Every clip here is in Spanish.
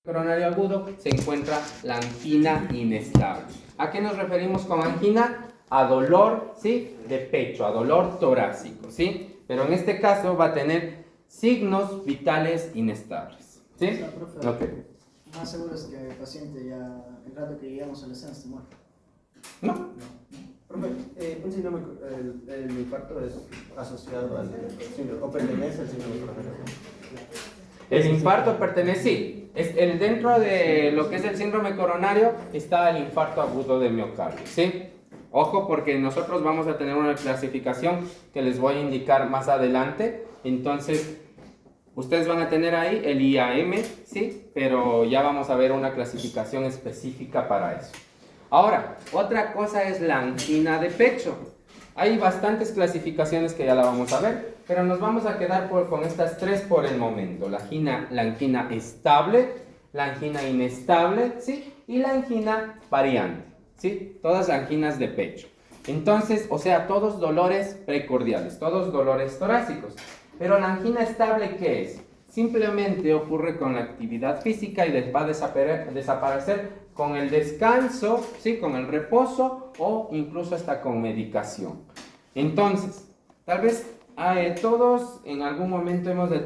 coronario agudo se encuentra la angina inestable. ¿A qué nos referimos con angina? A dolor, ¿sí?, de pecho, a dolor torácico, ¿sí? Pero en este caso va a tener signos vitales inestables, ¿sí? O sea, profe, Okay. más seguro es que el paciente ya, el rato que llegamos a la escena, esté muerto. No. Profe, un síndrome, el infarto es asociado al síndrome, o pertenece al síndrome coronario. El infarto pertenece, sí, dentro de lo que es el síndrome coronario está el infarto agudo de miocardio, ¿sí? Ojo, porque nosotros vamos a tener una clasificación que les voy a indicar más adelante. Entonces, ustedes van a tener ahí el IAM, ¿sí? Pero ya vamos a ver una clasificación específica para eso. Ahora, otra cosa es la angina de pecho. Hay bastantes clasificaciones que ya la vamos a ver, pero nos vamos a quedar con estas tres por el momento. La angina estable, la angina inestable, ¿sí? Y la angina variante, ¿sí? Todas anginas de pecho. Entonces, o sea, todos dolores precordiales, todos dolores torácicos. Pero la angina estable, ¿qué es? Simplemente ocurre con la actividad física y va a desaparecer con el descanso, ¿sí?, con el reposo o incluso hasta con medicación. Entonces, tal vez todos en algún momento hemos de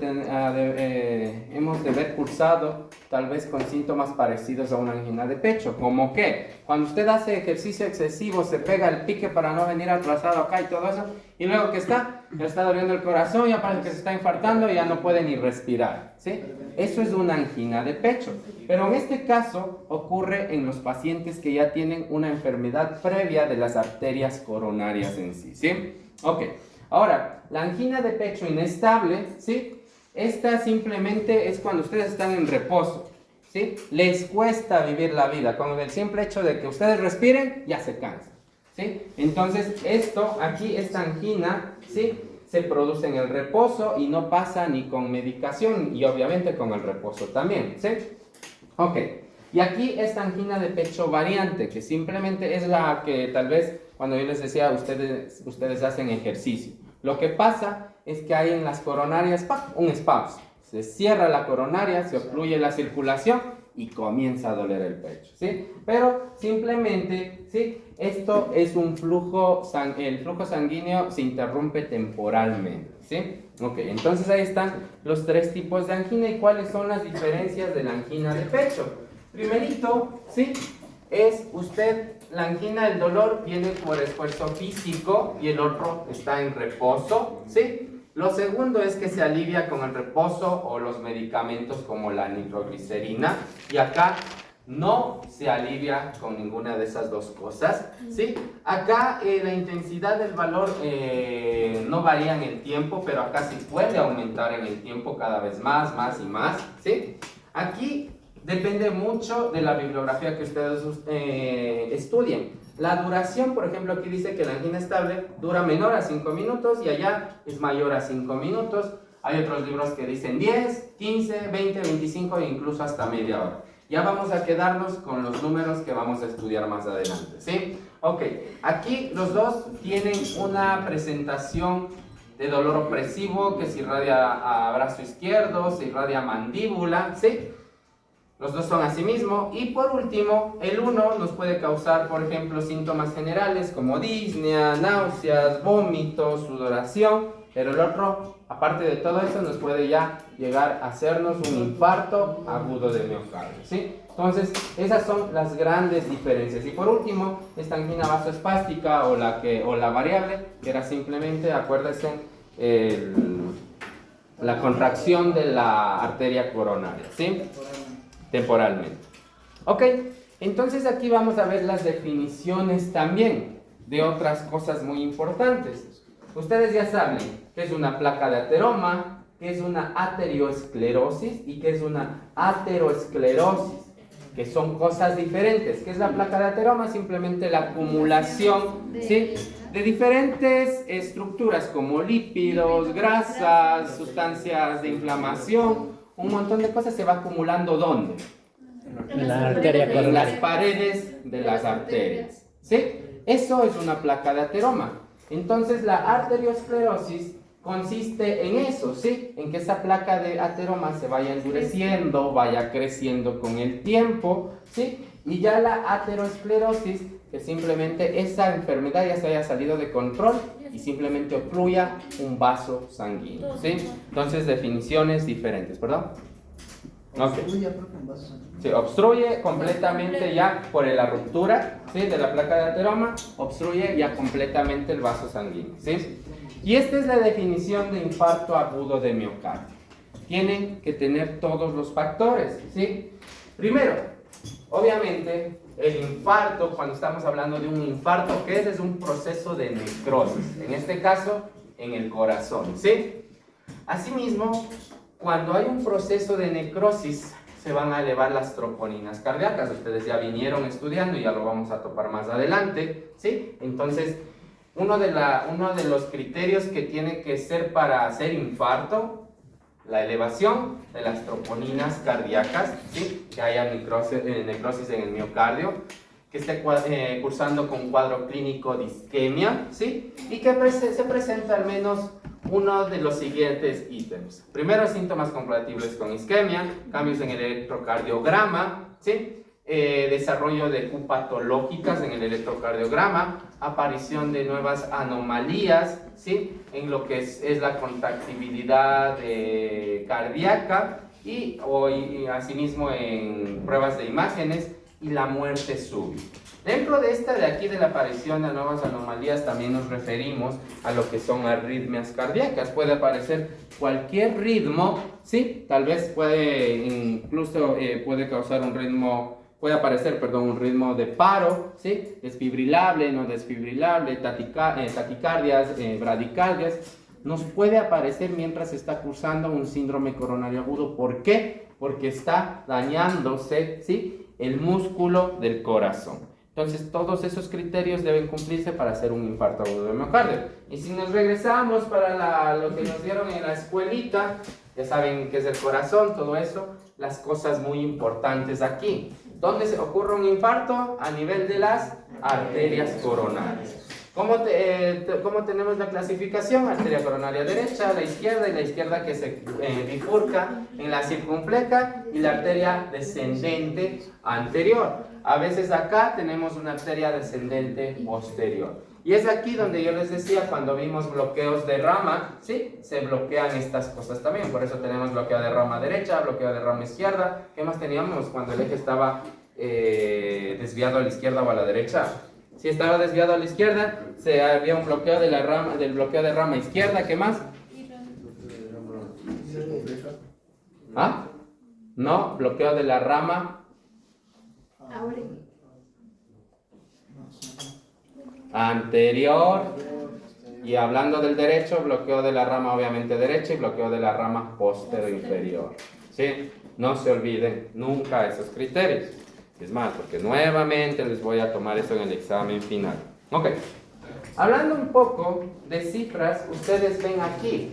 haber cursado tal vez con síntomas parecidos a una angina de pecho, como que cuando usted hace ejercicio excesivo se pega el pique para no venir atrasado acá y todo eso, y luego que ya está doliendo el corazón, ya parece que se está infartando y ya no puede ni respirar, ¿sí? Eso es una angina de pecho, pero en este caso ocurre en los pacientes que ya tienen una enfermedad previa de las arterias coronarias en sí, ¿sí? Ok. Ahora, la angina de pecho inestable, ¿sí? Esta simplemente es cuando ustedes están en reposo, ¿sí? Les cuesta vivir la vida, con el simple hecho de que ustedes respiren, ya se cansan, ¿sí? Entonces, esta angina, ¿sí?, se produce en el reposo y no pasa ni con medicación y obviamente con el reposo también, ¿sí? Ok. Y aquí esta angina de pecho variante, que simplemente es la que tal vez cuando yo les decía ustedes hacen ejercicio. Lo que pasa es que hay en las coronarias un espasmo. Se cierra la coronaria, se obstruye la circulación y comienza a doler el pecho, ¿sí? Pero simplemente, ¿sí?, esto es un flujo, el flujo sanguíneo se interrumpe temporalmente, ¿sí? Ok, entonces ahí están los tres tipos de angina y cuáles son las diferencias de la angina de pecho. Primerito, ¿sí?, es la angina, el dolor viene por esfuerzo físico y el otro está en reposo, ¿sí? Lo segundo es que se alivia con el reposo o los medicamentos como la nitroglicerina, y acá no se alivia con ninguna de esas dos cosas, ¿sí? Acá la intensidad del valor no varía en el tiempo, pero acá sí puede aumentar en el tiempo cada vez más y más, ¿sí? Aquí depende mucho de la bibliografía que ustedes estudien. La duración, por ejemplo, aquí dice que la angina estable dura menor a 5 minutos y allá es mayor a 5 minutos. Hay otros libros que dicen 10, 15, 20, 25 e incluso hasta media hora. Ya vamos a quedarnos con los números que vamos a estudiar más adelante, ¿sí? Ok, aquí los dos tienen una presentación de dolor opresivo que se irradia a brazo izquierdo, se irradia a mandíbula, ¿sí? Los dos son así mismo. Y por último, el uno nos puede causar, por ejemplo, síntomas generales como disnea, náuseas, vómitos, sudoración, pero el otro, aparte de todo eso, nos puede ya llegar a hacernos un infarto agudo de miocardio, ¿sí? Entonces, esas son las grandes diferencias. Y por último, esta angina vasoespástica o la variable, que era simplemente, acuérdense, la contracción de la arteria coronaria, ¿sí? Temporalmente. Ok, entonces aquí vamos a ver las definiciones también de otras cosas muy importantes. Ustedes ya saben qué es una placa de ateroma, qué es una arteriosclerosis y qué es una aterosclerosis, que son cosas diferentes. ¿Qué es la placa de ateroma? Simplemente la acumulación, ¿sí?, de diferentes estructuras como lípidos, grasas, sustancias de inflamación. Un montón de cosas se va acumulando, ¿dónde? En la arteria En las coronaria. paredes de las arterias, ¿sí? Eso es una placa de ateroma. Entonces la arteriosclerosis consiste en eso, ¿sí? En que esa placa de ateroma se vaya endureciendo, vaya creciendo con el tiempo, ¿sí? Y ya la aterosclerosis, que simplemente esa enfermedad ya se haya salido de control y simplemente obstruya un vaso sanguíneo, ¿sí? Entonces, definiciones diferentes, ¿verdad? Ok. Sí, obstruye completamente ya por la ruptura, ¿sí? De la placa de ateroma, obstruye ya completamente el vaso sanguíneo, ¿sí? Y esta es la definición de infarto agudo de miocardio. Tienen que tener todos los factores, ¿sí? Primero, obviamente, el infarto, cuando estamos hablando de un infarto, ¿qué es? Es un proceso de necrosis, en este caso, en el corazón, ¿sí? Asimismo, cuando hay un proceso de necrosis, se van a elevar las troponinas cardíacas. Ustedes ya vinieron estudiando y ya lo vamos a topar más adelante, ¿sí? Entonces, uno de los criterios que tiene que ser para hacer infarto, la elevación de las troponinas cardíacas, ¿sí? Que haya necrosis en el miocardio, que esté cursando con un cuadro clínico de isquemia, ¿sí? Y que se presenta al menos uno de los siguientes ítems. Primero, síntomas compatibles con isquemia, cambios en el electrocardiograma, ¿sí? Desarrollo de Q patológicas en el electrocardiograma, aparición de nuevas anomalías, ¿sí? En lo que es la contractibilidad cardíaca y asimismo en pruebas de imágenes y la muerte súbita. Dentro de esta de aquí de la aparición de nuevas anomalías también nos referimos a lo que son arritmias cardíacas. Puede aparecer cualquier ritmo, ¿sí? Tal vez puede causar un ritmo, puede aparecer, perdón, un ritmo de paro, ¿sí? Desfibrilable, no desfibrilable, taquicardias, bradicardias. Nos puede aparecer mientras está cursando un síndrome coronario agudo. ¿Por qué? Porque está dañándose, ¿sí? El músculo del corazón. Entonces, todos esos criterios deben cumplirse para hacer un infarto agudo de miocardio. Y si nos regresamos para lo que nos dieron en la escuelita, ya saben qué es el corazón, todo eso, las cosas muy importantes aquí. ¿Dónde se ocurre un infarto? A nivel de las arterias coronarias. ¿Cómo tenemos la clasificación? Arteria coronaria derecha, la izquierda, y la izquierda que se bifurca en la circunfleja, y la arteria descendente anterior. A veces acá tenemos una arteria descendente posterior. Y es aquí donde yo les decía, cuando vimos bloqueos de rama, ¿sí? Se bloquean estas cosas también. Por eso tenemos bloqueo de rama derecha, bloqueo de rama izquierda. ¿Qué más teníamos cuando el eje estaba desviado a la izquierda o a la derecha? Si estaba desviado a la izquierda, había un bloqueo del bloqueo de rama izquierda. ¿Qué más? ¿Ah? No, bloqueo de la rama anterior. Y hablando del derecho, bloqueo de la rama obviamente derecha y bloqueo de la rama posterior inferior. ¿Sí? No se olviden nunca esos criterios. Es más, porque nuevamente les voy a tomar eso en el examen final. Ok. Hablando un poco de cifras, ustedes ven aquí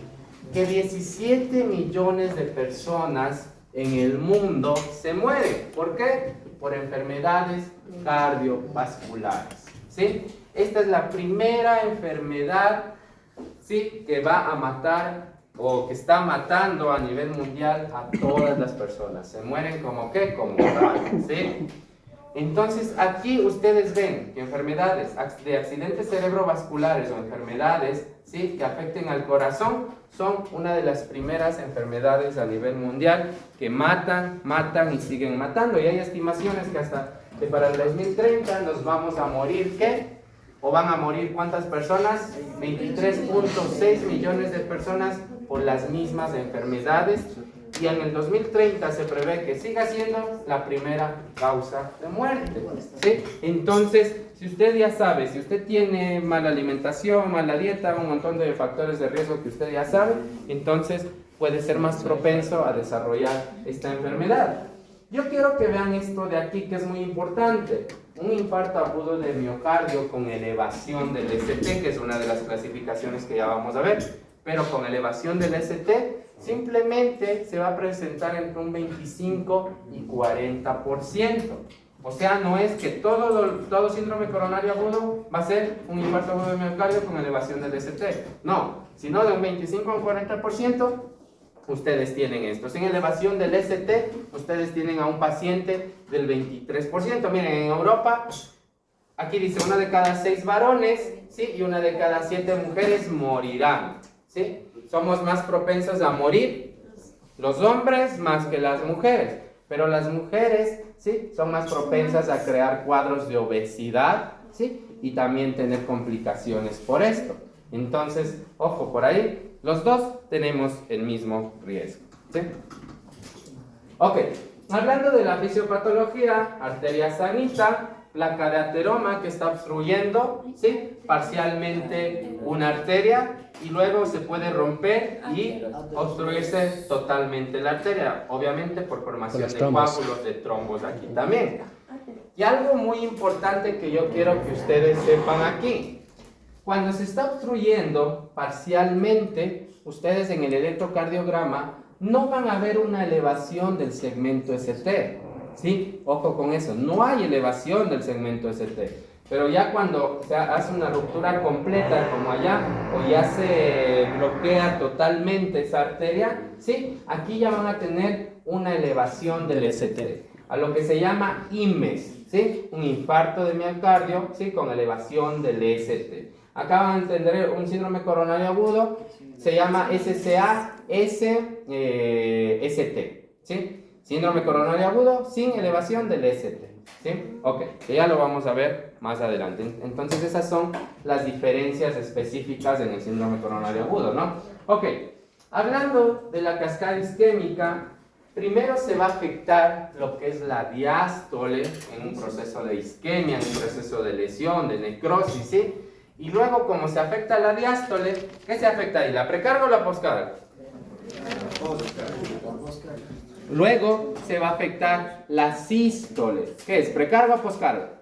que 17 millones de personas en el mundo se mueren. ¿Por qué? Por enfermedades cardiovasculares, ¿sí? Esta es la primera enfermedad, ¿sí? Que va a matar o que está matando a nivel mundial a todas las personas. Se mueren como ¿qué? Como ratas, ¿sí? Entonces aquí ustedes ven que enfermedades de accidentes cerebrovasculares o enfermedades, ¿sí? Que afecten al corazón son una de las primeras enfermedades a nivel mundial que matan y siguen matando. Y hay estimaciones que para el 2030 nos vamos a morir, ¿qué? ¿O van a morir cuántas personas? 23.6 millones de personas por las mismas enfermedades. Y en el 2030 se prevé que siga siendo la primera causa de muerte, ¿sí? Entonces, si usted ya sabe, si usted tiene mala alimentación, mala dieta, un montón de factores de riesgo que usted ya sabe, entonces puede ser más propenso a desarrollar esta enfermedad. Yo quiero que vean esto de aquí, que es muy importante. Un infarto agudo de miocardio con elevación del ST, que es una de las clasificaciones que ya vamos a ver, pero con elevación del ST, simplemente se va a presentar entre un 25 y 40%. O sea, no es que todo síndrome coronario agudo va a ser un infarto agudo de miocardio con elevación del ST. No, sino de un 25 a un 40%, ustedes tienen esto. Sin elevación del ST, ustedes tienen a un paciente del 23%. Miren, en Europa, aquí dice 1 de cada 6 varones, ¿sí? Y 1 de cada 7 mujeres morirán, ¿sí? Somos más propensos a morir los hombres más que las mujeres, pero las mujeres, ¿sí? Son más propensas a crear cuadros de obesidad, ¿sí? Y también tener complicaciones por esto. Entonces, ojo por ahí, los dos tenemos el mismo riesgo, ¿sí? Ok, hablando de la fisiopatología, arteria sanita, placa de ateroma que está obstruyendo, ¿sí? Parcialmente una arteria y luego se puede romper y obstruirse totalmente la arteria, obviamente por formación de coágulos, de trombos aquí también. Y algo muy importante que yo quiero que ustedes sepan aquí, cuando se está obstruyendo parcialmente, ustedes en el electrocardiograma no van a ver una elevación del segmento ST, ¿sí? Ojo con eso, no hay elevación del segmento ST. Pero ya cuando se hace una ruptura completa como allá, o ya se bloquea totalmente esa arteria, ¿sí? Aquí ya van a tener una elevación del ST, a lo que se llama IMES, ¿sí? Un infarto de miocardio, ¿sí? Con elevación del ST. Acá van a entender un síndrome coronario agudo, se llama SCA-ST, ¿sí? Síndrome coronario agudo sin elevación del ST, ¿sí? Ok, que ya lo vamos a ver más adelante. Entonces esas son las diferencias específicas en el síndrome coronario agudo, ¿no? Ok, hablando de la cascada isquémica, primero se va a afectar lo que es la diástole en un proceso de isquemia, en un proceso de lesión, de necrosis, ¿sí? Y luego, como se afecta la diástole, ¿qué se afecta ahí? ¿La precarga o la poscarga? Luego se va a afectar la sístole. ¿Qué es? ¿Precarga o poscarga?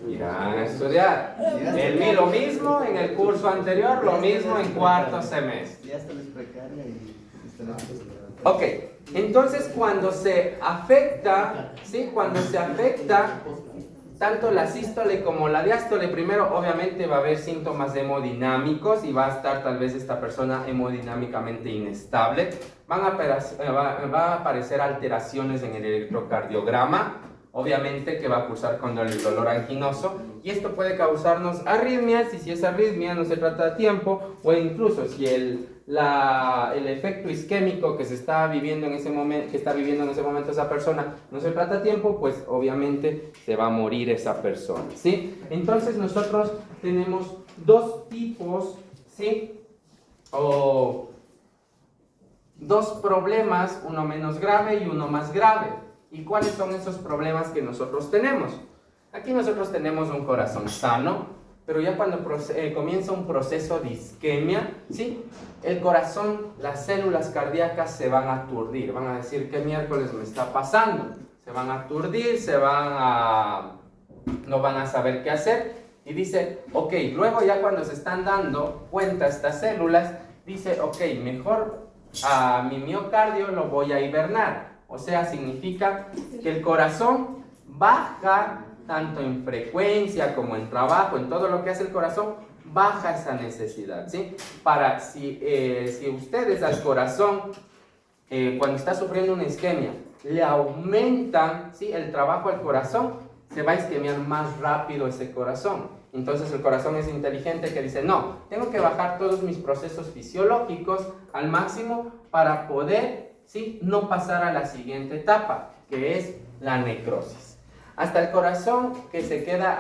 Irán a estudiar. En mí lo mismo, en el curso anterior lo mismo en cuarto semestre. Ok, entonces cuando se afecta, ¿sí? Cuando se afecta tanto la sístole como la diástole, primero obviamente va a haber síntomas hemodinámicos y va a estar tal vez esta persona hemodinámicamente inestable. Va a aparecer alteraciones en el electrocardiograma, obviamente que va a cursar con el dolor anginoso, y esto puede causarnos arritmias, y si esa arritmia no se trata a tiempo, o incluso si el efecto isquémico que se está viviendo en ese momento, esa persona no se trata a tiempo, pues obviamente se va a morir esa persona, ¿sí? Entonces nosotros tenemos dos tipos, ¿sí? O dos problemas, uno menos grave y uno más grave. ¿Y cuáles son esos problemas que nosotros tenemos? Aquí nosotros tenemos un corazón sano, pero ya cuando comienza un proceso de isquemia, ¿sí? El corazón, las células cardíacas se van a aturdir, van a decir, ¿qué miércoles me está pasando? Se van a aturdir, no van a saber qué hacer, y dice, ok, luego ya cuando se están dando cuenta estas células, dice, ok, mejor a mi miocardio lo voy a hibernar. O sea, significa que el corazón baja tanto en frecuencia como en trabajo, en todo lo que hace el corazón, baja esa necesidad, ¿sí? Para si ustedes al corazón, cuando está sufriendo una isquemia, le aumentan, ¿sí? El trabajo al corazón, se va a isquemiar más rápido ese corazón. Entonces el corazón es inteligente que dice, no, tengo que bajar todos mis procesos fisiológicos al máximo para poder, ¿sí? No pasar a la siguiente etapa, que es la necrosis. Hasta el corazón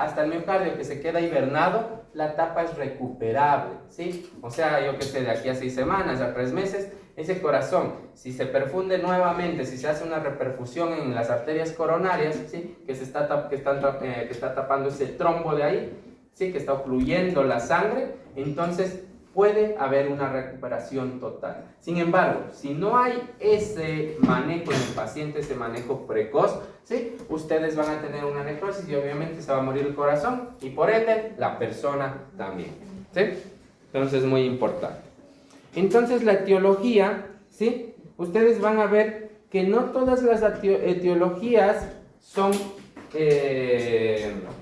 hasta el miocardio que se queda hibernado, la etapa es recuperable, ¿sí? O sea, yo que sé, de aquí a 6 semanas, a 3 meses, ese corazón, si se perfunde nuevamente, si se hace una reperfusión en las arterias coronarias, ¿sí? Que está tapando ese trombo de ahí, ¿sí? Que está fluyendo la sangre, entonces puede haber una recuperación total. Sin embargo, si no hay ese manejo en el paciente, ese manejo precoz, ¿sí? Ustedes van a tener una necrosis y obviamente se va a morir el corazón y por ende la persona también, ¿sí? Entonces es muy importante. Entonces la etiología, ¿sí? Ustedes van a ver que no todas las etiologías son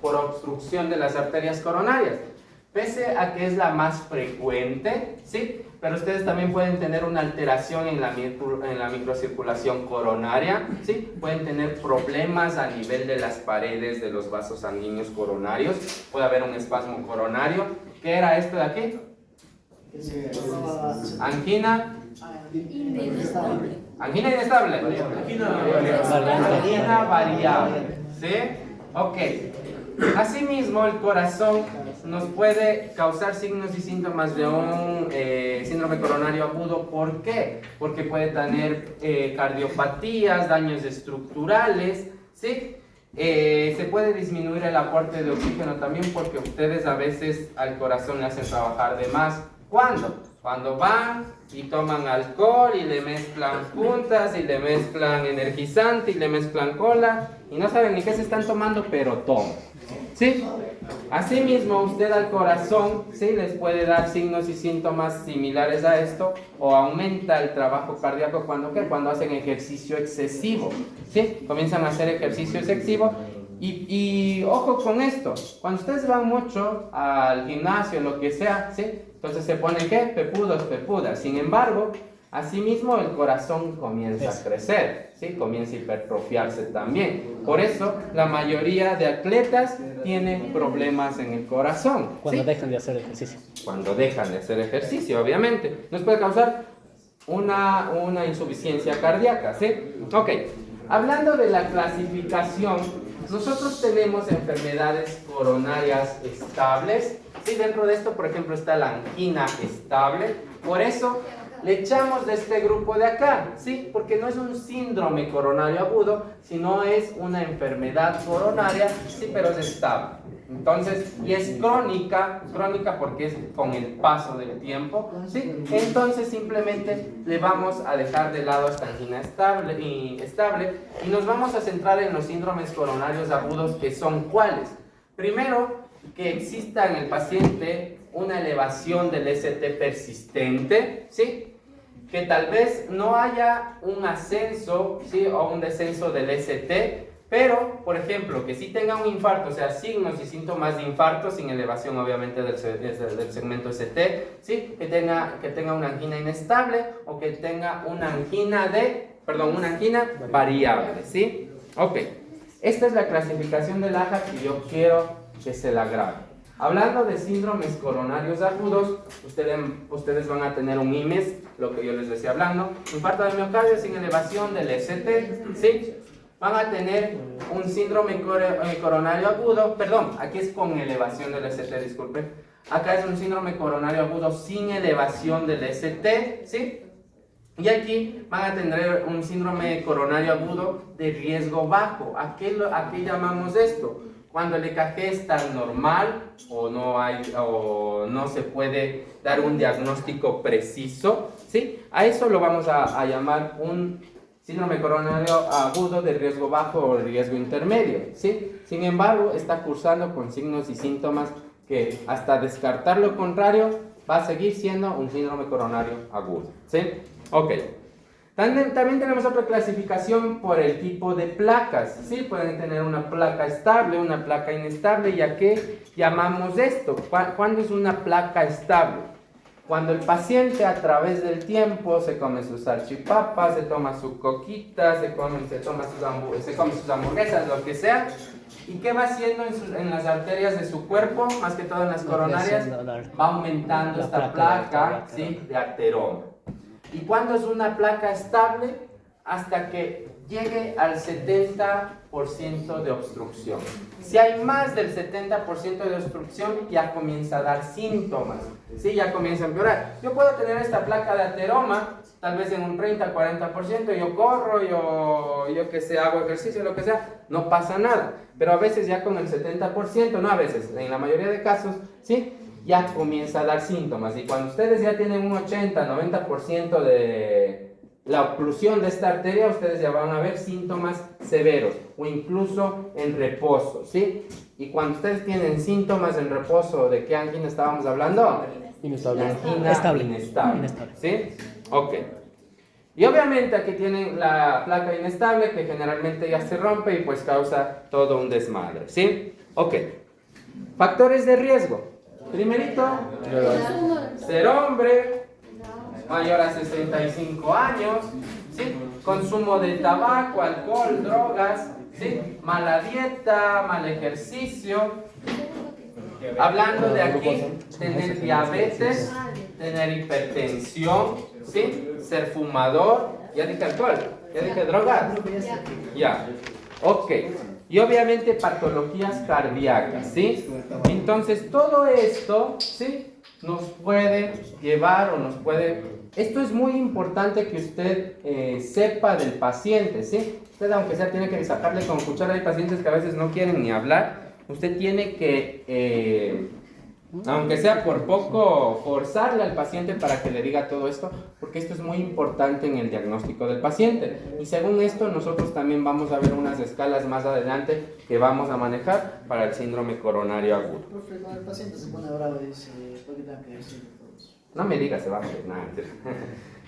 por obstrucción de las arterias coronarias, pese a que es la más frecuente, ¿sí? Pero ustedes también pueden tener una alteración en la microcirculación coronaria, ¿sí? Pueden tener problemas a nivel de las paredes de los vasos sanguíneos coronarios, puede haber un espasmo coronario. ¿Qué era esto de aquí? Angina. Angina inestable. Angina variable. ¿Sí? Ok. Asimismo, el corazón nos puede causar signos y síntomas de un síndrome coronario agudo. ¿Por qué? Porque puede tener cardiopatías, daños estructurales, ¿sí? Se puede disminuir el aporte de oxígeno también, porque ustedes a veces al corazón le hacen trabajar de más. ¿Cuándo? Cuando van y toman alcohol y le mezclan puntas y le mezclan energizante y le mezclan cola y no saben ni qué se están tomando, pero toman. ¿Sí? Asimismo, usted al corazón, ¿sí?, les puede dar signos y síntomas similares a esto, o aumenta el trabajo cardíaco cuando, ¿qué? Cuando hacen ejercicio excesivo, ¿sí? Comienzan a hacer ejercicio excesivo y ojo con esto, cuando ustedes van mucho al gimnasio, lo que sea, ¿sí? Entonces se ponen, ¿qué? Pepudos, pepudas. Sin embargo, asimismo el corazón comienza a crecer, ¿sí? Comienza a hipertrofiarse también. Por eso la mayoría de atletas tienen problemas en el corazón. Cuando ¿sí? dejan de hacer ejercicio. Cuando dejan de hacer ejercicio, obviamente. Nos puede causar una insuficiencia cardíaca, ¿sí? Ok. Hablando de la clasificación, nosotros tenemos enfermedades coronarias estables. Sí, dentro de esto, por ejemplo, está la angina estable. Por eso le echamos de este grupo de acá, ¿sí? Porque no es un síndrome coronario agudo, sino es una enfermedad coronaria, sí, pero es estable. Entonces, y es crónica porque es con el paso del tiempo, ¿sí? Entonces, simplemente le vamos a dejar de lado esta angina estable y nos vamos a centrar en los síndromes coronarios agudos, que son ¿cuáles? Primero, que exista en el paciente una elevación del ST persistente, ¿sí? Que tal vez no haya un ascenso, ¿sí?, o un descenso del ST, pero, por ejemplo, que sí tenga un infarto, o sea, signos y síntomas de infarto, sin elevación obviamente del segmento ST, ¿sí? Que tenga una angina inestable o que tenga una angina variable, ¿sí? Ok, esta es la clasificación del AJA que yo quiero que se la grabe. Hablando de síndromes coronarios agudos, ustedes van a tener un IMES, lo que yo les decía hablando, infarto de miocardio sin elevación del ST, ¿sí? Van a tener un síndrome coronario agudo, perdón, aquí es con elevación del ST, disculpen. Acá es un síndrome coronario agudo sin elevación del ST, ¿sí? Y aquí van a tener un síndrome coronario agudo de riesgo bajo. ¿A qué llamamos esto? Cuando el EKG está normal o no se puede dar un diagnóstico preciso, ¿sí? A eso lo vamos a llamar un síndrome coronario agudo de riesgo bajo o riesgo intermedio, ¿sí? Sin embargo, está cursando con signos y síntomas que, hasta descartar lo contrario, va a seguir siendo un síndrome coronario agudo, ¿sí? Ok. También tenemos otra clasificación por el tipo de placas, ¿sí? Pueden tener una placa estable, una placa inestable. ¿Y a qué llamamos esto? ¿Cuándo es una placa estable? Cuando el paciente a través del tiempo se come sus salchipapas, se toma su coquita, se come sus hamburguesas, lo que sea. ¿Y qué va haciendo en las arterias de su cuerpo? Más que todo en las coronarias, va aumentando esta placa, ¿sí?, de ateroma. ¿Y cuándo es una placa estable? Hasta que llegue al 70% de obstrucción. Si hay más del 70% de obstrucción, ya comienza a dar síntomas, ¿sí? Ya comienza a empeorar. Yo puedo tener esta placa de ateroma, tal vez en un 30-40%, yo corro, yo que sé, hago ejercicio, lo que sea, no pasa nada. Pero a veces ya con el 70%, no a veces, en la mayoría de casos, ¿sí?, ya comienza a dar síntomas. Y cuando ustedes ya tienen un 80-90% de la oclusión de esta arteria, ustedes ya van a ver síntomas severos o incluso en reposo, ¿sí? Y cuando ustedes tienen síntomas en reposo, ¿de qué angina estábamos hablando? Inestable. Angina inestable, ¿sí? Ok. Y obviamente aquí tienen la placa inestable que generalmente ya se rompe y pues causa todo un desmadre, ¿sí? Ok. Factores de riesgo. Primerito, ser hombre, mayor a 65 años, ¿sí? Consumo de tabaco, alcohol, drogas, ¿sí? Mala dieta, mal ejercicio. Hablando de aquí, tener diabetes, tener hipertensión, ¿sí? Ser fumador, ya dije alcohol, ya dije drogas, ya, ok. Y obviamente patologías cardíacas, ¿sí? Entonces todo esto, ¿sí? Nos puede llevar o nos puede... Esto es muy importante que usted sepa del paciente, ¿sí? Usted aunque sea tiene que sacarle con cuchara. Hay pacientes que a veces no quieren ni hablar. Usted tiene que, aunque sea por poco, forzarle al paciente para que le diga todo esto, porque esto es muy importante en el diagnóstico del paciente. Y según esto, nosotros también vamos a ver unas escalas más adelante que vamos a manejar para el síndrome coronario agudo. Profe, cuando el paciente se pone bravo y dice, ¿por qué tengo que decirle todo eso? No me diga, se va a hacer nada.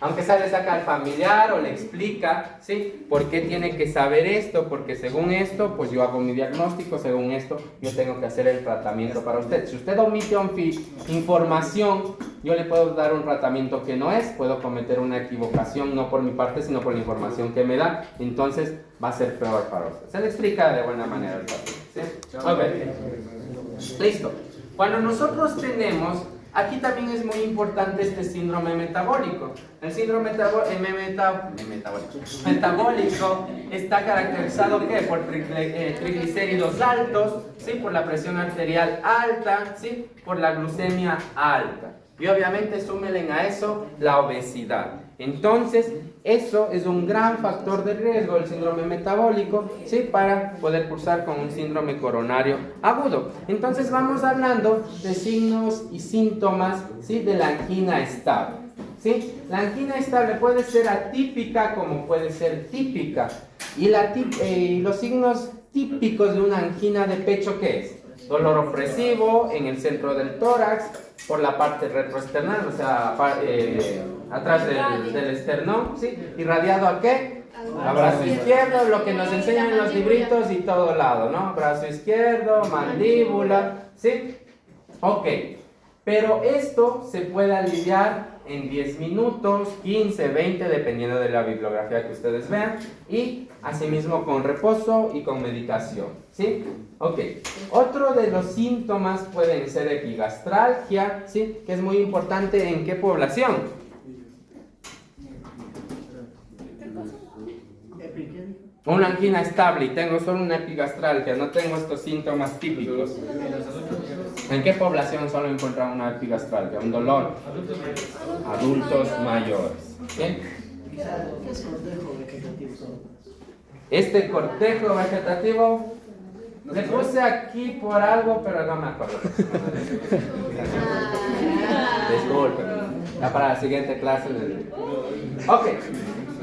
Aunque sea le saca al familiar o le explica, ¿sí? ¿Por qué tiene que saber esto? Porque según esto, pues yo hago mi diagnóstico, según esto, yo tengo que hacer el tratamiento para usted. Si usted omite información, yo le puedo dar un tratamiento que no es, puedo cometer una equivocación, no por mi parte, sino por la información que me da, entonces va a ser peor para usted. Se le explica de buena manera el paciente, ¿sí? Ok. Listo. Cuando nosotros tenemos... Aquí también es muy importante este síndrome metabólico. El síndrome metabólico está caracterizado ¿qué? Por triglicéridos altos, ¿sí? Por la presión arterial alta, ¿sí? Por la glucemia alta. Y obviamente súmenle a eso la obesidad. Entonces, eso es un gran factor de riesgo, el síndrome metabólico, ¿sí? Para poder cursar con un síndrome coronario agudo. Entonces, vamos hablando de signos y síntomas, ¿sí? De la angina estable, ¿sí? La angina estable puede ser atípica como puede ser típica. Y los signos típicos de una angina de pecho, ¿qué es? Dolor opresivo en el centro del tórax, por la parte retroesternal, o sea, atrás del esternón, ¿sí? ¿Irradiado a qué? A brazo izquierdo, lo que nos enseñan en los libritos y todo lado, ¿no? Brazo izquierdo, mandíbula, ¿sí? Ok, pero esto se puede aliviar en 10 minutos, 15, 20, dependiendo de la bibliografía que ustedes vean, y asimismo con reposo y con medicación, ¿sí? Ok, otro de los síntomas pueden ser epigastralgia, ¿sí? Que es muy importante en qué población. Una angina estable y tengo solo una epigastralgia, no tengo estos síntomas típicos. ¿En qué población solo encuentran una epigastralgia? Un dolor. Adultos mayores. ¿Bien? ¿Qué es cortejo vegetativo? Este cortejo vegetativo le puse aquí por algo, pero no me acuerdo. Disculpen. Ya para la siguiente clase. Ok.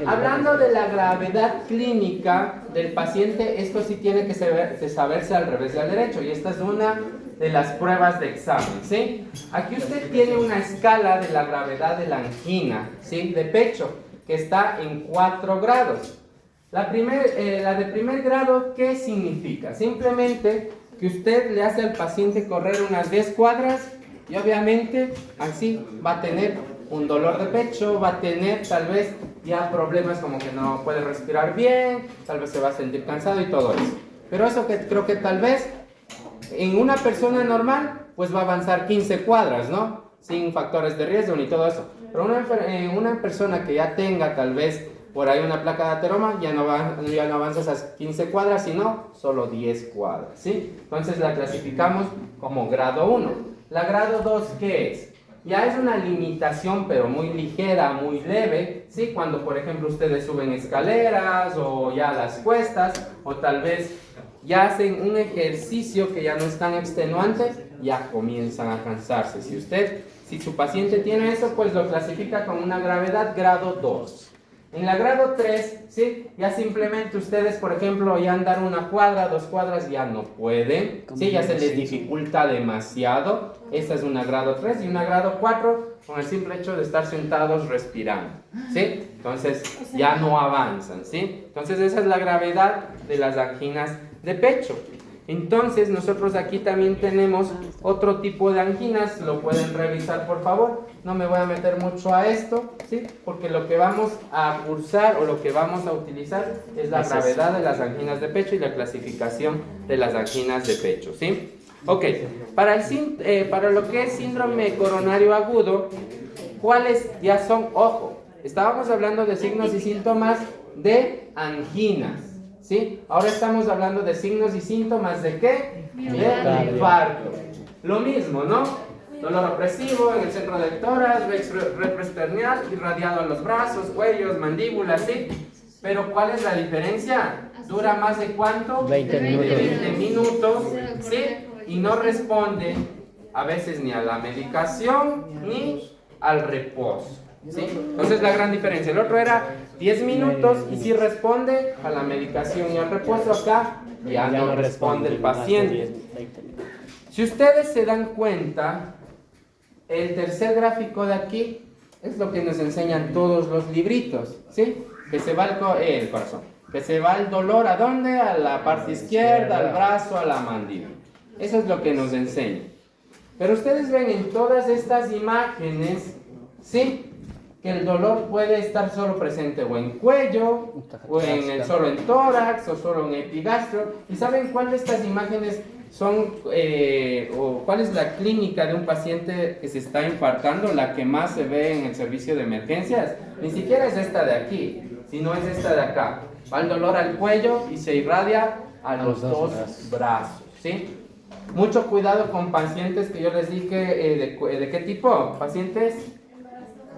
Hablando de la gravedad clínica del paciente, esto sí tiene que saberse al revés y al derecho. Y esta es una de las pruebas de examen, ¿sí? Aquí usted tiene una escala de la gravedad de la angina, ¿sí? De pecho, que está en 4 grados. La de primer grado, ¿qué significa? Simplemente que usted le hace al paciente correr unas 10 cuadras y obviamente así va a tener un dolor de pecho, va a tener tal vez ya problemas como que no puede respirar bien, tal vez se va a sentir cansado y todo eso. Pero eso que creo que tal vez en una persona normal pues va a avanzar 15 cuadras, ¿no? Sin factores de riesgo ni todo eso. Pero una persona que ya tenga tal vez por ahí una placa de ateroma, ya no avanza esas 15 cuadras, sino solo 10 cuadras, ¿sí? Entonces la clasificamos como grado 1. La grado 2, ¿qué es? Ya es una limitación, pero muy ligera, muy leve, ¿sí? Cuando, por ejemplo, ustedes suben escaleras o ya las cuestas, o tal vez ya hacen un ejercicio que ya no es tan extenuante, ya comienzan a cansarse. Si su paciente tiene eso, pues lo clasifica con una gravedad grado 2. En la grado 3, ¿sí? Ya simplemente ustedes, por ejemplo, ya andar una cuadra, 2 cuadras, ya no pueden, ¿sí? Ya se les dificulta demasiado. Esta es una grado 3 y una grado 4 con el simple hecho de estar sentados respirando, ¿sí? Entonces ya no avanzan, ¿sí? Entonces esa es la gravedad de las anginas de pecho. Entonces nosotros aquí también tenemos otro tipo de anginas, lo pueden revisar por favor. No me voy a meter mucho a esto, ¿sí? Porque lo que vamos a cursar o lo que vamos a utilizar es la gravedad de las anginas de pecho y la clasificación de las anginas de pecho, ¿sí? Ok, para lo que es síndrome coronario agudo, ¿cuáles ya son? Ojo, estábamos hablando de signos y síntomas de anginas, ¿sí? Ahora estamos hablando de signos y síntomas ¿de qué? De infarto. Lo mismo, ¿no? Dolor opresivo en el centro del tórax, retroesternal, irradiado a los brazos, cuellos, mandíbulas, ¿sí? Pero ¿cuál es la diferencia? ¿Dura más de cuánto? 20 minutos. 20 minutos, ¿sí? Y no responde a veces ni a la medicación ni al reposo, ¿sí? Entonces la gran diferencia. El otro era 10 minutos y sí responde a la medicación y al reposo. Acá ya no responde el paciente. Si ustedes se dan cuenta, el tercer gráfico de aquí es lo que nos enseñan todos los libritos, ¿sí? Que se va el corazón, que se va el dolor, ¿a dónde? A la parte izquierda, al brazo, a la mandíbula. Eso es lo que nos enseña. Pero ustedes ven en todas estas imágenes, ¿sí? Que el dolor puede estar solo presente o en cuello, o solo en tórax, o solo en epigastro. ¿Y saben cuál de estas imágenes son, o cuál es la clínica de un paciente que se está infartando, la que más se ve en el servicio de emergencias? Ni siquiera es esta de aquí, sino es esta de acá. Va el dolor al cuello y se irradia a los dos brazos, ¿sí? Mucho cuidado con pacientes que yo les dije, ¿de qué tipo? Pacientes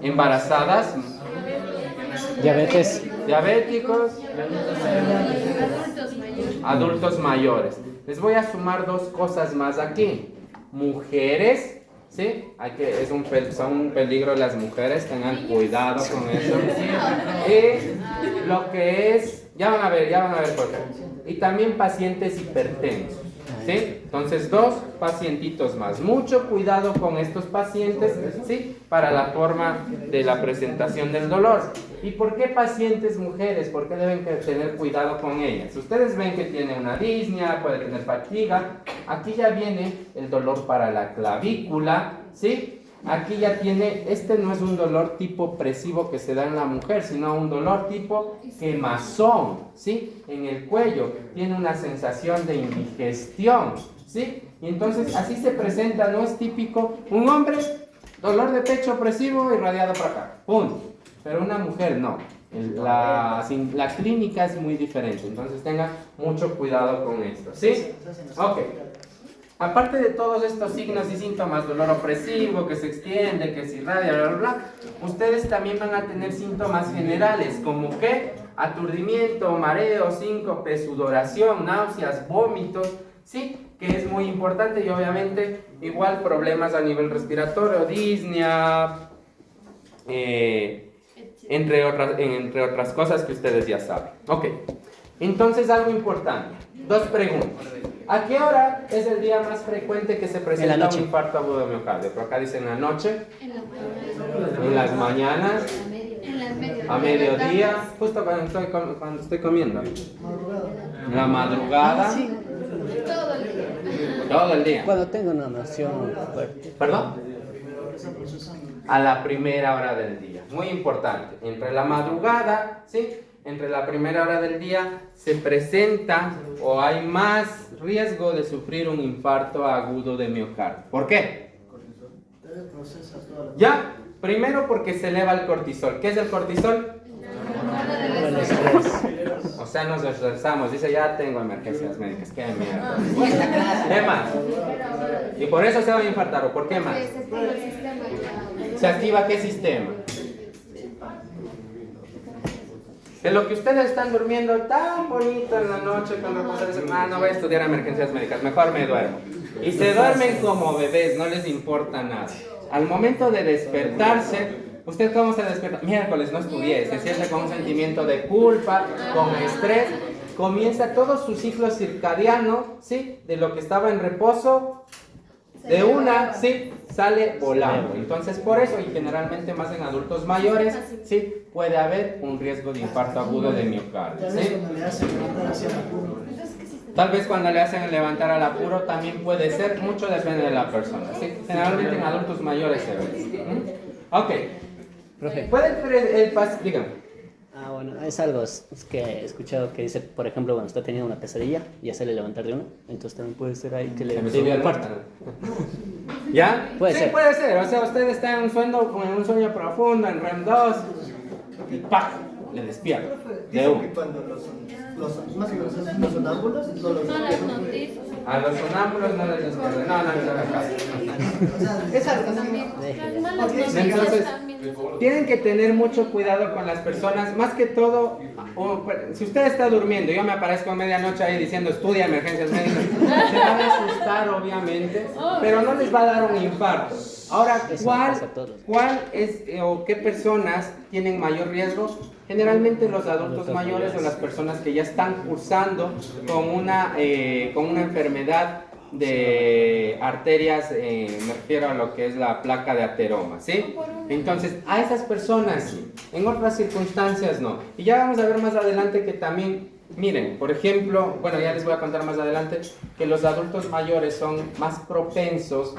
embarazadas, diabéticos, adultos mayores. Les voy a sumar dos cosas más aquí. Mujeres, ¿sí? Son un peligro las mujeres, tengan cuidado con eso. Y lo que es, ya van a ver por qué. Y también pacientes hipertensos, ¿sí? Entonces, dos pacientitos más. Mucho cuidado con estos pacientes, ¿sí? Para la forma de la presentación del dolor. ¿Y por qué pacientes mujeres? ¿Por qué deben tener cuidado con ellas? Ustedes ven que tiene una disnea, puede tener fatiga. Aquí ya viene el dolor para la clavícula, ¿sí? Aquí ya tiene, no es un dolor tipo opresivo que se da en la mujer, sino un dolor tipo quemazón, ¿sí? En el cuello, tiene una sensación de indigestión, ¿sí? Y entonces así se presenta, no es típico, un hombre, dolor de pecho opresivo irradiado para acá, ¡pum! Pero una mujer no, la clínica es muy diferente, entonces tengan mucho cuidado con esto, ¿sí? Ok. Aparte de todos estos signos y síntomas, dolor opresivo, que se extiende, que se irradia, bla, bla, bla, ustedes también van a tener síntomas generales, como que aturdimiento, mareo, síncope, sudoración, náuseas, vómitos, ¿sí? Que es muy importante y obviamente igual problemas a nivel respiratorio, disnea, entre otras cosas que ustedes ya saben. Ok, entonces algo importante, dos preguntas. ¿A qué hora es el día más frecuente que se presenta un infarto agudo de miocardio? Por acá dice en la noche, en las mañanas, a mediodía, justo cuando estoy comiendo, en la madrugada, todo el día. Cuando tengo una noción fuerte. ¿Perdón? A la primera hora del día, muy importante, entre la madrugada, ¿sí? Entre la primera hora del día se presenta o hay más riesgo de sufrir un infarto agudo de miocardio. ¿Por qué? Ya, primero porque se eleva el cortisol. ¿Qué es el cortisol? O sea, nos estresamos. Dice, ya tengo emergencias médicas. ¿Qué mierda? ¿Qué más? Y por eso se va a infartar. ¿O por qué más? ¿Se activa qué sistema? De lo que ustedes están durmiendo tan bonito en la noche cuando ustedes dicen, no voy a estudiar emergencias médicas, mejor me duermo. Y se duermen como bebés, no les importa nada. Al momento de despertarse, ¿usted cómo se despierta? Miércoles no estudié, se siente con un sentimiento de culpa, con estrés. Comienza todo su ciclo circadiano, ¿sí? De lo que estaba en reposo, de una, sí, sale volando. Entonces, por eso, y generalmente más en adultos mayores, sí, puede haber un riesgo de infarto agudo de miocardio. Tal vez ¿Sí? cuando le hacen levantar hacia la curva. Tal vez cuando le hacen levantar al apuro también puede ser, mucho depende de la persona. ¿Sí? Generalmente en adultos mayores se ve. Ok. Profe. ¿Puede el paciente, dígame? Ah, bueno, es algo que he escuchado que dice, por ejemplo, cuando está teniendo una pesadilla y hacerle levantar de uno, entonces también puede ser ahí que le Se me dé subió un el infarto. ¿Ya? Puede Sí, ser. puede ser. O sea, usted está en un sueño profundo, en REM 2, y ¡pah! Le despierta. De Dicen uno. que cuando más o menos los sonámbulos no los Malas noticias. A los sonámbulos no les despierta. No, no, no, no. Es algo También. Las malas Ok, noticias entonces, también. Tienen que tener mucho cuidado con las personas, más que todo, si usted está durmiendo, yo me aparezco a medianoche ahí diciendo estudia emergencias médicas, se van a asustar obviamente, pero no les va a dar un infarto. Ahora, Eso ¿cuál pasa a todos. es o qué personas tienen mayor riesgo? Generalmente los adultos mayores o las personas que ya están cursando con una enfermedad de arterias, me refiero a lo que es la placa de ateroma, ¿sí? Entonces, a esas personas sí, en otras circunstancias no. Y ya vamos a ver más adelante que también, miren, por ejemplo, bueno, ya les voy a contar más adelante, que los adultos mayores son más propensos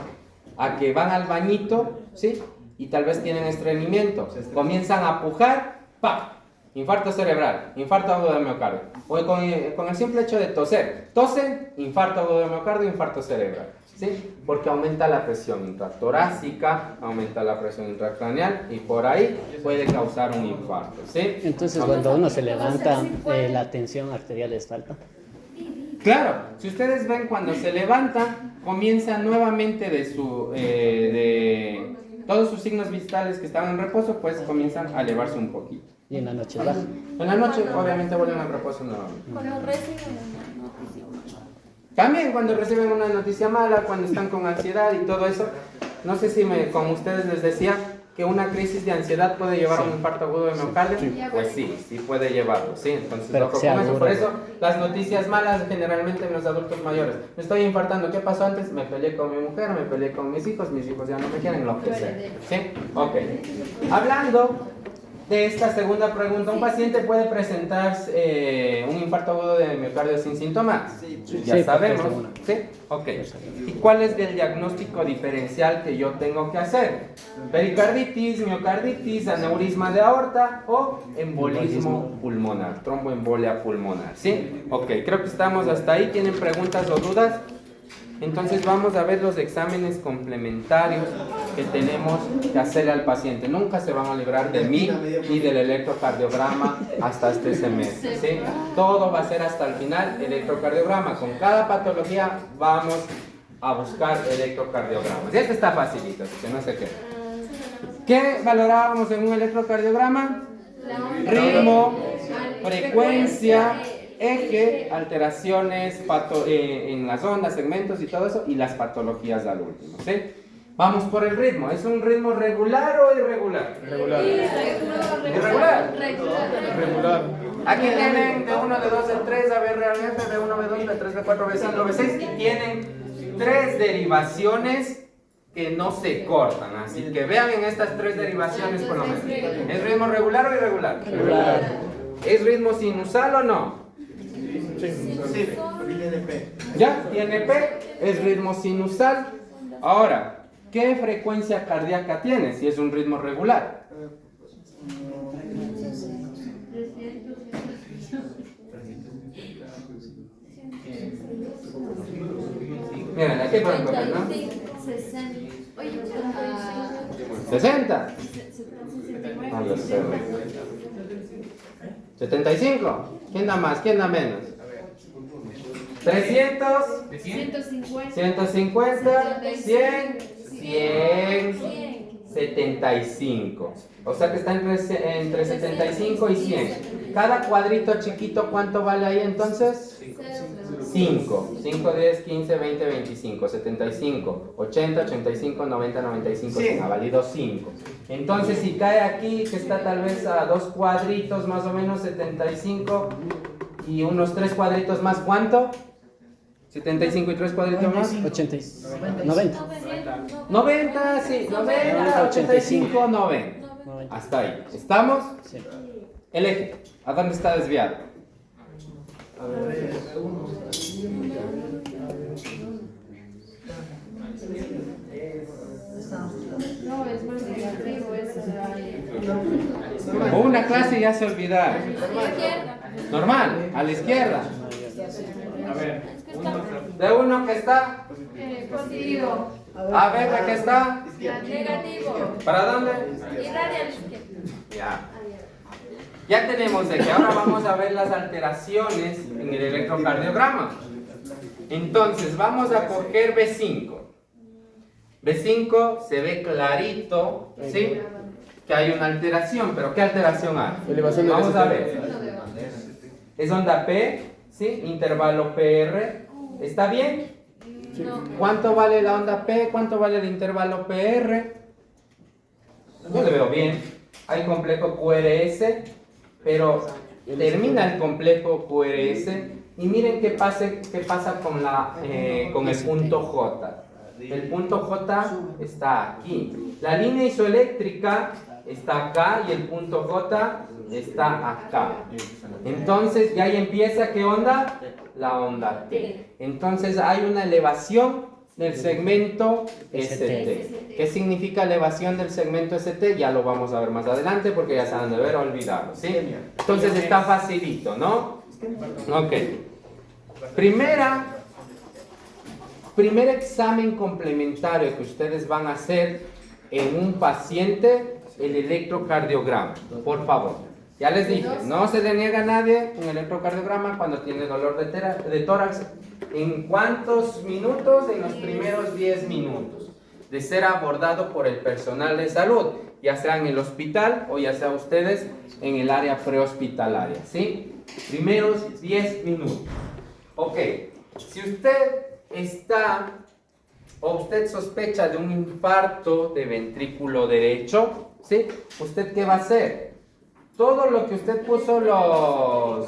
a que van al bañito, ¿sí? Y tal vez tienen estreñimiento, comienzan a pujar, ¡pa! Infarto cerebral, infarto agudo de miocardio. O con el simple hecho de toser. Tosen, infarto agudo de miocardio, infarto cerebral. ¿Sí? Porque aumenta la presión intratorácica, aumenta la presión intracraneal y por ahí puede causar un infarto. ¿Sí? Entonces, Ok. cuando uno se levanta, la tensión arterial está alta. Claro, si ustedes ven cuando se levanta, comienza nuevamente de todos sus signos vitales que estaban en reposo, pues comienzan a elevarse un poquito. Y en la noche baja. En la noche, obviamente, vuelven al reposo nuevamente. Cuando reciben una noticia mala. También cuando reciben una noticia mala, cuando están con ansiedad y todo eso, no sé si como ustedes les decía, que una crisis de ansiedad puede llevar a un infarto agudo de miocardio, pues sí puede llevarlo, sí, entonces Pero ojo que sea con eso. duro. Por eso las noticias malas generalmente en los adultos mayores, me estoy infartando, ¿qué pasó antes? Me peleé con mi mujer, me peleé con mis hijos ya no me quieren, lo que sea, ¿sí? Ok, hablando de esta segunda pregunta, ¿un paciente puede presentar un infarto agudo de miocardio sin síntomas? Sí. Ya Sí, sabemos, perfecto. ¿sí? Ok. ¿Y cuál es el diagnóstico diferencial que yo tengo que hacer? Pericarditis, miocarditis, aneurisma de aorta o embolismo pulmonar, tromboembolia pulmonar, ¿sí? Ok, creo que estamos hasta ahí. ¿Tienen preguntas o dudas? Entonces vamos a ver los exámenes complementarios que tenemos que hacerle al paciente. Nunca se van a librar de mí y del electrocardiograma hasta este semestre, ¿sí? Todo va a ser hasta el final electrocardiograma. Con cada patología vamos a buscar electrocardiogramas. Y este está facilito, así que no sé qué. ¿Qué valorábamos en un electrocardiograma? Ritmo, frecuencia, eje, alteraciones en las ondas, segmentos y todo eso, y las patologías al último, ¿sí? Vamos por el ritmo. ¿Es un ritmo regular o irregular? Irregular. Regular. Aquí tienen de 1, de 2, de 3, a ver realmente, de 1, de 2, de 3, de 4, de 5, de 6, y tienen 3 derivaciones que no se cortan, así que vean en estas 3 derivaciones por lo menos. ¿Es ritmo regular o irregular? Regular. ¿Es ritmo sinusal o no? Sí, porque tiene P. ¿Ya? Tiene P, es ritmo sinusal. Ahora, ¿qué frecuencia cardíaca tiene si es un ritmo regular? Miren, aquí pueden coger, ¿no? 60. Oye, 60. Ah, yo sé. 75. ¿Quién da más? ¿Quién da menos? 300. 150. 150. 100. 100. 75. O sea que está entre 75 y 100. Cada cuadrito chiquito, ¿cuánto vale ahí entonces? 5, 5, 10, 15, 20, 25, 75, 80, 85, 90, 95, 100, ha valido 5. Entonces si cae aquí, que está tal vez a 2 cuadritos más o menos, 75 y unos 3 cuadritos más, ¿cuánto? 75 y 3 cuadritos más. 80, 90. 90, sí, 90, 85, 90. Hasta ahí. ¿Estamos? Sí. El eje. ¿A dónde está desviado? No, es más negativo, es O una clase ya se olvidaron. izquierda. Normal, a la izquierda. Es que está De uno que está. positivo, A ver, ¿de qué está? negativo ¿Para dónde? y radial izquierda. Ya. Ya tenemos de que ahora vamos a ver las alteraciones en el electrocardiograma. Entonces, vamos a coger B5. B5 se ve clarito, ¿sí? Que hay una alteración, pero ¿qué alteración hay? Elevación del Vamos a ST. ver. Es onda P, ¿sí? Intervalo PR. ¿Está bien? No. ¿Cuánto vale la onda P? ¿Cuánto vale el intervalo PR? Yo le veo bien. Hay complejo QRS, pero termina el complejo QRS y miren qué pasa con el punto J. El punto J está aquí. La línea isoeléctrica está acá y el punto J está acá. Entonces, ya ahí empieza, ¿qué onda? La onda T. Entonces, hay una elevación del segmento ST. ¿Qué significa elevación del segmento ST? Ya lo vamos a ver más adelante porque ya se han de ver olvidado, ¿sí? Entonces, está facilito, ¿no? Ok. Primer examen complementario que ustedes van a hacer en un paciente, el electrocardiograma, por favor. Ya les dije, no se le niega a nadie un electrocardiograma cuando tiene dolor de tórax. ¿En cuántos minutos? En los primeros 10 minutos. De ser abordado por el personal de salud, ya sea en el hospital o ya sea ustedes en el área prehospitalaria, ¿sí? Primeros 10 minutos. Ok, si usted está o usted sospecha de un infarto de ventrículo derecho, ¿sí? ¿Usted qué va a hacer? Todo lo que usted puso los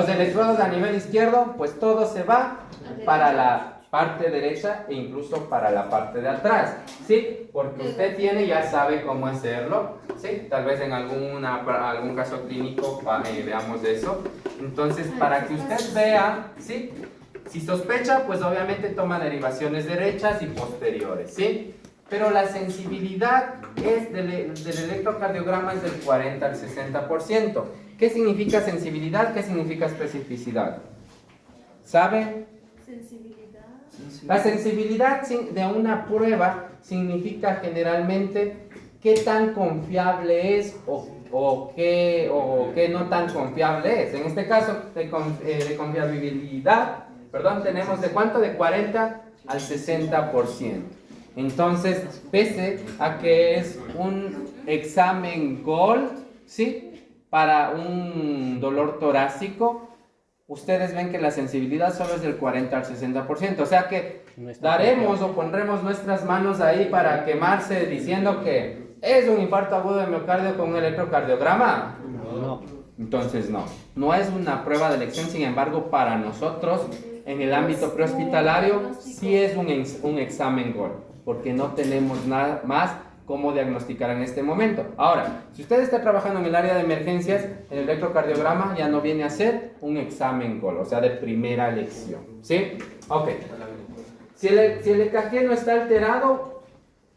electrodos a nivel izquierdo, pues todo se va para la parte derecha e incluso para la parte de atrás, ¿sí? Porque usted ya sabe cómo hacerlo, ¿sí? Tal vez en algún caso clínico veamos eso. Entonces, para que usted vea, ¿sí? Si sospecha, pues obviamente toma derivaciones derechas y posteriores, ¿sí? Pero la sensibilidad del electrocardiograma es del 40 al 60%. ¿Qué significa sensibilidad? ¿Qué significa especificidad? ¿Sabe? Sensibilidad. La sensibilidad de una prueba significa generalmente qué tan confiable es o qué no tan confiable es. En este caso, de confiabilidad, tenemos ¿de cuánto? De 40 al 60%. Entonces, pese a que es un examen GOLD, ¿sí? Para un dolor torácico, ustedes ven que la sensibilidad solo es del 40 al 60%. O sea que daremos o pondremos nuestras manos ahí para quemarse diciendo que es un infarto agudo de miocardio con un electrocardiograma. No. Entonces no es una prueba de elección. Sin embargo, para nosotros en el ámbito prehospitalario sí es un examen GOLD, porque no tenemos nada más cómo diagnosticar en este momento. Ahora, si usted está trabajando en el área de emergencias, el electrocardiograma ya no viene a ser un examen GOLD, o sea, de primera elección, ¿sí? Ok. Si el EKG no está alterado,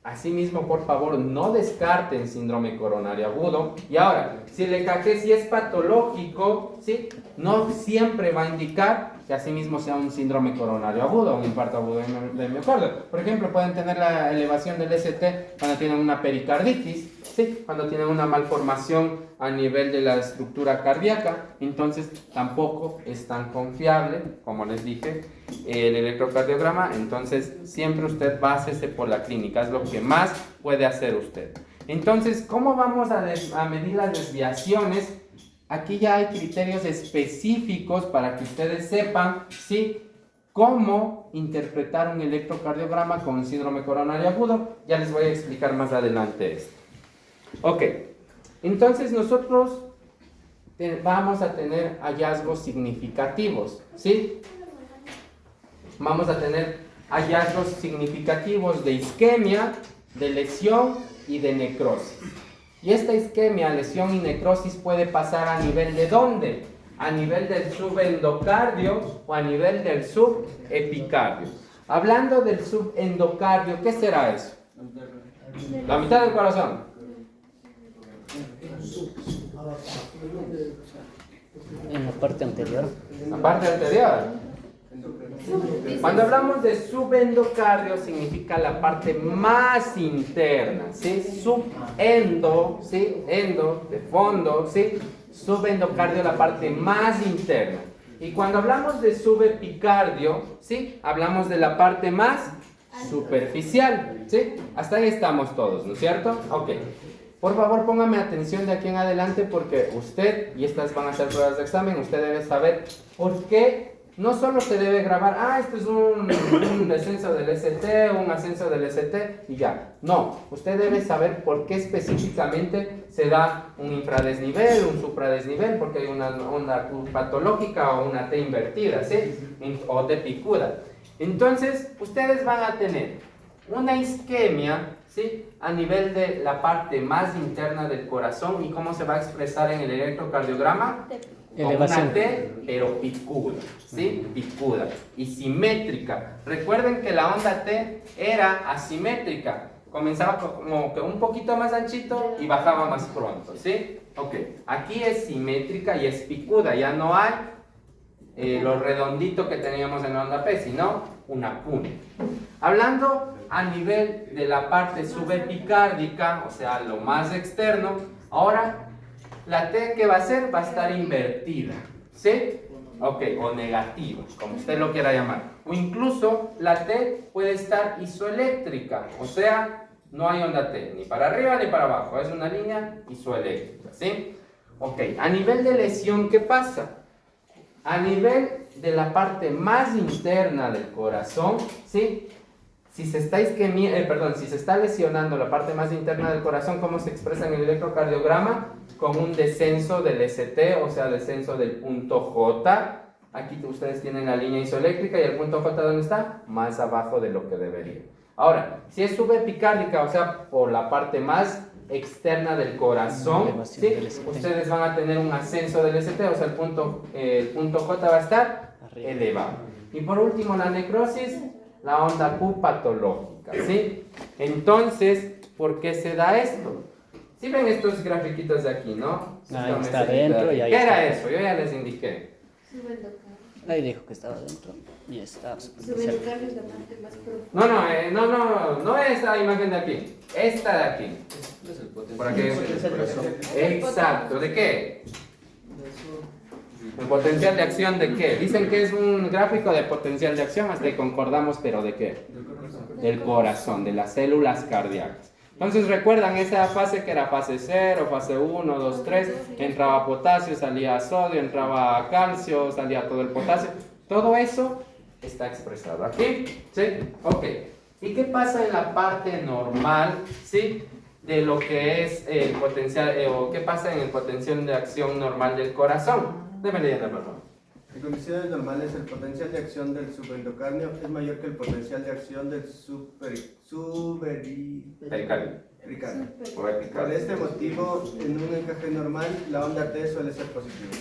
asimismo, por favor, no descarten síndrome coronario agudo. Y ahora, si el EKG sí es patológico, ¿sí? No siempre va a indicar que asimismo sea un síndrome coronario agudo, un infarto agudo de miocardio. Por ejemplo, pueden tener la elevación del ST cuando tienen una pericarditis, ¿sí? Cuando tienen una malformación a nivel de la estructura cardíaca. Entonces, tampoco es tan confiable, como les dije, el electrocardiograma. Entonces, siempre usted básese por la clínica, es lo que más puede hacer usted. Entonces, ¿cómo vamos a medir las desviaciones? Aquí ya hay criterios específicos para que ustedes sepan, ¿sí?, cómo interpretar un electrocardiograma con síndrome coronario agudo. Ya les voy a explicar más adelante esto. Ok, entonces nosotros vamos a tener hallazgos significativos, ¿sí? Vamos a tener hallazgos significativos de isquemia, de lesión y de necrosis. Y esta isquemia, lesión y necrosis puede pasar a nivel de ¿dónde? A nivel del subendocardio o a nivel del subepicardio. Hablando del subendocardio, ¿qué será eso? La mitad del corazón. En la parte anterior. La parte anterior. Cuando hablamos de subendocardio significa la parte más interna, ¿sí? Subendo, ¿sí? Endo, de fondo, ¿sí? Subendocardio, la parte más interna. Y cuando hablamos de subepicardio, ¿sí? Hablamos de la parte más superficial, ¿sí? Hasta ahí estamos todos, ¿no es cierto? Ok. Por favor, póngame atención de aquí en adelante porque usted, y estas van a ser pruebas de examen, usted debe saber por qué no solo se debe grabar, esto es un descenso del ST, un ascenso del ST y ya. No, usted debe saber por qué específicamente se da un infradesnivel, un supradesnivel, porque hay una onda patológica o una T invertida, ¿sí? O T picuda. Entonces, ustedes van a tener una isquemia, ¿sí? A nivel de la parte más interna del corazón. ¿Y cómo se va a expresar en el electrocardiograma? Con Elevación. una T, pero picuda, ¿sí? Picuda y simétrica. Recuerden que la onda T era asimétrica. Comenzaba como que un poquito más anchito y bajaba más pronto, ¿sí? Ok, aquí es simétrica y es picuda. Ya no hay lo redondito que teníamos en la onda P, sino una punta. Hablando a nivel de la parte subepicárdica, o sea, lo más externo, ahora la T que va a hacer va a estar invertida, ¿sí? Ok, o negativa, como usted lo quiera llamar. O incluso la T puede estar isoeléctrica, o sea, no hay onda T, ni para arriba ni para abajo, es una línea isoeléctrica, ¿sí? Ok, a nivel de lesión, ¿qué pasa? A nivel de la parte más interna del corazón, ¿sí? Si se está lesionando la parte más interna del corazón, ¿cómo se expresa en el electrocardiograma? Con un descenso del ST, o sea, descenso del punto J. Aquí ustedes tienen la línea isoeléctrica y el punto J, ¿dónde está? Más abajo de lo que debería. Ahora, si es subepicárdica, o sea, por la parte más externa del corazón, ¿sí? Ustedes van a tener un ascenso del ST, o sea, el punto J va a estar elevado. Y por último, la necrosis, la onda Q patológica, ¿sí? Entonces, ¿por qué se da esto? Si ven estos grafiquitos de aquí, ¿no? Ahí está adentro y ahí ¿Qué está. era eso? Yo ya les indiqué. Subendocardio. Ahí dijo que estaba adentro y está superficial. Subendocardio es la parte más profunda. No esta imagen de aquí. Esta de aquí. Por aquí. Exacto. ¿De qué? ¿El potencial de acción de qué? Dicen que es un gráfico de potencial de acción, hasta que concordamos, pero ¿de qué? Del corazón, de las células cardíacas. Entonces recuerdan esa fase que era fase 0, fase 1, 2, 3, entraba potasio, salía sodio, entraba calcio, salía todo el potasio. Todo eso está expresado aquí, ¿sí? Ok. ¿Y qué pasa en la parte normal, ¿sí? De lo que es el potencial, o qué pasa en el potencial de acción normal del corazón? Deme leyendo, por favor. En condiciones normales, el potencial de acción del subendocardio es mayor que el potencial de acción del Pericardio. pericardio. O Por epicardio. este motivo, en un encaje normal, la onda T suele ser positiva.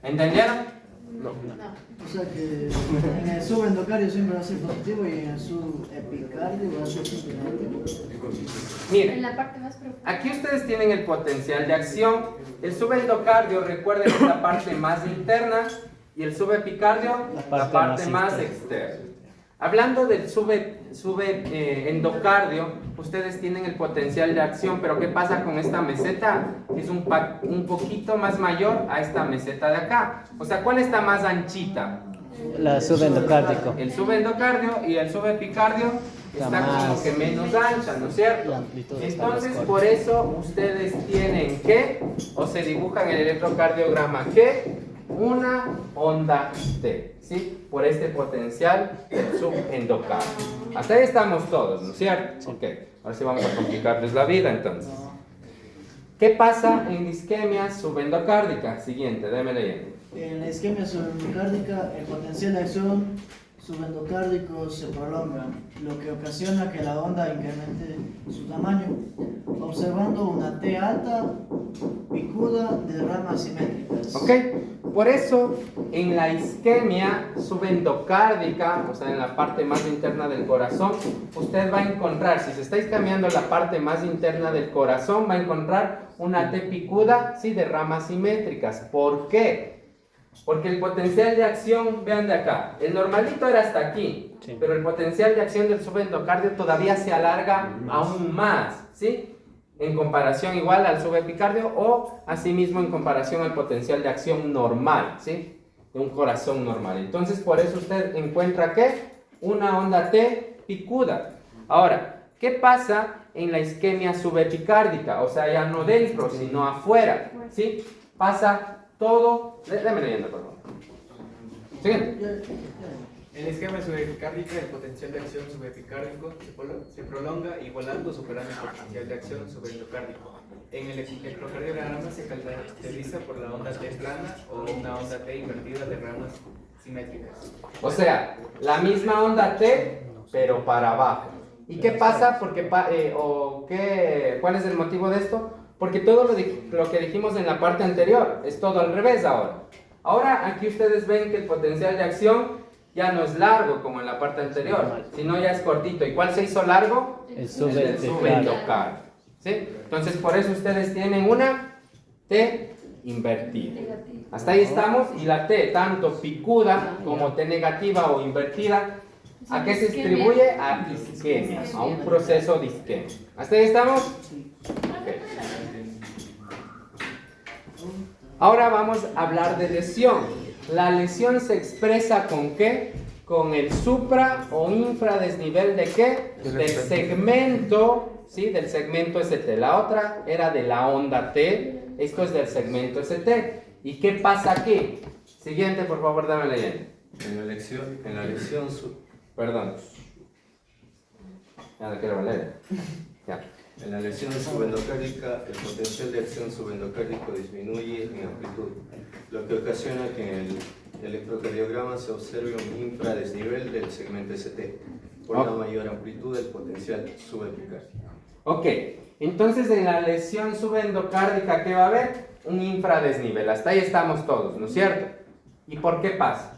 ¿Entendieron? No. O sea que en el subendocardio siempre va a ser positivo y en el subepicardio va a ser siempre negativo. En Miren, la parte más profunda. aquí ustedes tienen el potencial de acción. El subendocardio, recuerden, es la parte más interna y el subepicardio, la parte más externa. Hablando del endocardio, ustedes tienen el potencial de acción, pero ¿qué pasa con esta meseta? Es un poquito más mayor a esta meseta de acá. O sea, ¿cuál está más anchita? La subendocárdico. El subendocardio y el subepicardio está como que menos ancha, ¿no es cierto? La amplitud está más Entonces, corta. por eso ustedes tienen que, o se dibujan en el electrocardiograma que una onda T, ¿sí? Por este potencial del subendocardio. Hasta ahí estamos todos, ¿no es cierto? Ok, ahora sí vamos a complicarles la vida entonces. ¿Qué pasa en isquemia subendocárdica? Siguiente, déme leyendo. En la isquemia subendocárdica, el potencial de acción subendocárdico se prolonga, lo que ocasiona que la onda incremente su tamaño, observando una T alta, picuda de ramas simétricas. ¿Ok? Por eso, en la isquemia subendocárdica, o sea, en la parte más interna del corazón, usted va a encontrar, si se está isquemiando la parte más interna del corazón, va a encontrar una T picuda, sí, de ramas simétricas. ¿Por qué? Porque el potencial de acción, vean de acá, el normalito era hasta aquí, Sí. pero el potencial de acción del subendocardio todavía se alarga aún más, ¿sí? En comparación igual al subepicardio o asimismo en comparación al potencial de acción normal, ¿sí? De un corazón normal. Entonces, por eso usted encuentra ¿qué? Una onda T picuda. Ahora, ¿qué pasa en la isquemia subepicárdica? O sea, ya no dentro, sino afuera, ¿sí? Pasa todo... Déjame leyendo, por favor. Siguiente. En el esquema subepicárdica, el potencial de acción subepicárdico se prolonga igualando o superando el potencial de acción subendocárdico. En el electrocardiograma se caracteriza por la onda T plana o una onda T invertida de ramas simétricas. O sea, la misma onda T, pero para abajo. ¿Y qué pasa? Porque, ¿cuál es el motivo de esto? Porque todo lo que dijimos en la parte anterior es todo al revés ahora. Ahora aquí ustedes ven que el potencial de acción ya no es largo como en la parte anterior, sino ya es cortito. ¿Y cuál se hizo largo? El El subendocardio. subendocardio, ¿sí? Entonces por eso ustedes tienen una T invertida. Hasta ahí estamos. Y la T, tanto picuda como T negativa o invertida, ¿a qué se distribuye? A isquemia, a un proceso de isquemia. ¿Hasta ahí estamos? Ok. Ahora vamos a hablar de lesión. La lesión se expresa ¿con qué? Con el supra o infradesnivel de qué? Del segmento, ¿sí? Del segmento ST. La otra era de la onda T. Esto es del segmento ST. ¿Y qué pasa aquí? Siguiente, por favor, dame leyendo. En la lesión Perdón. Ya no quiero leer. Ya. En la lesión subendocárdica, el potencial de acción subendocárdico disminuye en amplitud, lo que ocasiona que en el electrocardiograma se observe un infradesnivel del segmento ST, por una mayor amplitud del potencial subepicárdico. Ok, entonces en la lesión subendocárdica, ¿qué va a haber? Un infradesnivel. Hasta ahí estamos todos, ¿no es cierto? ¿Y por qué pasa?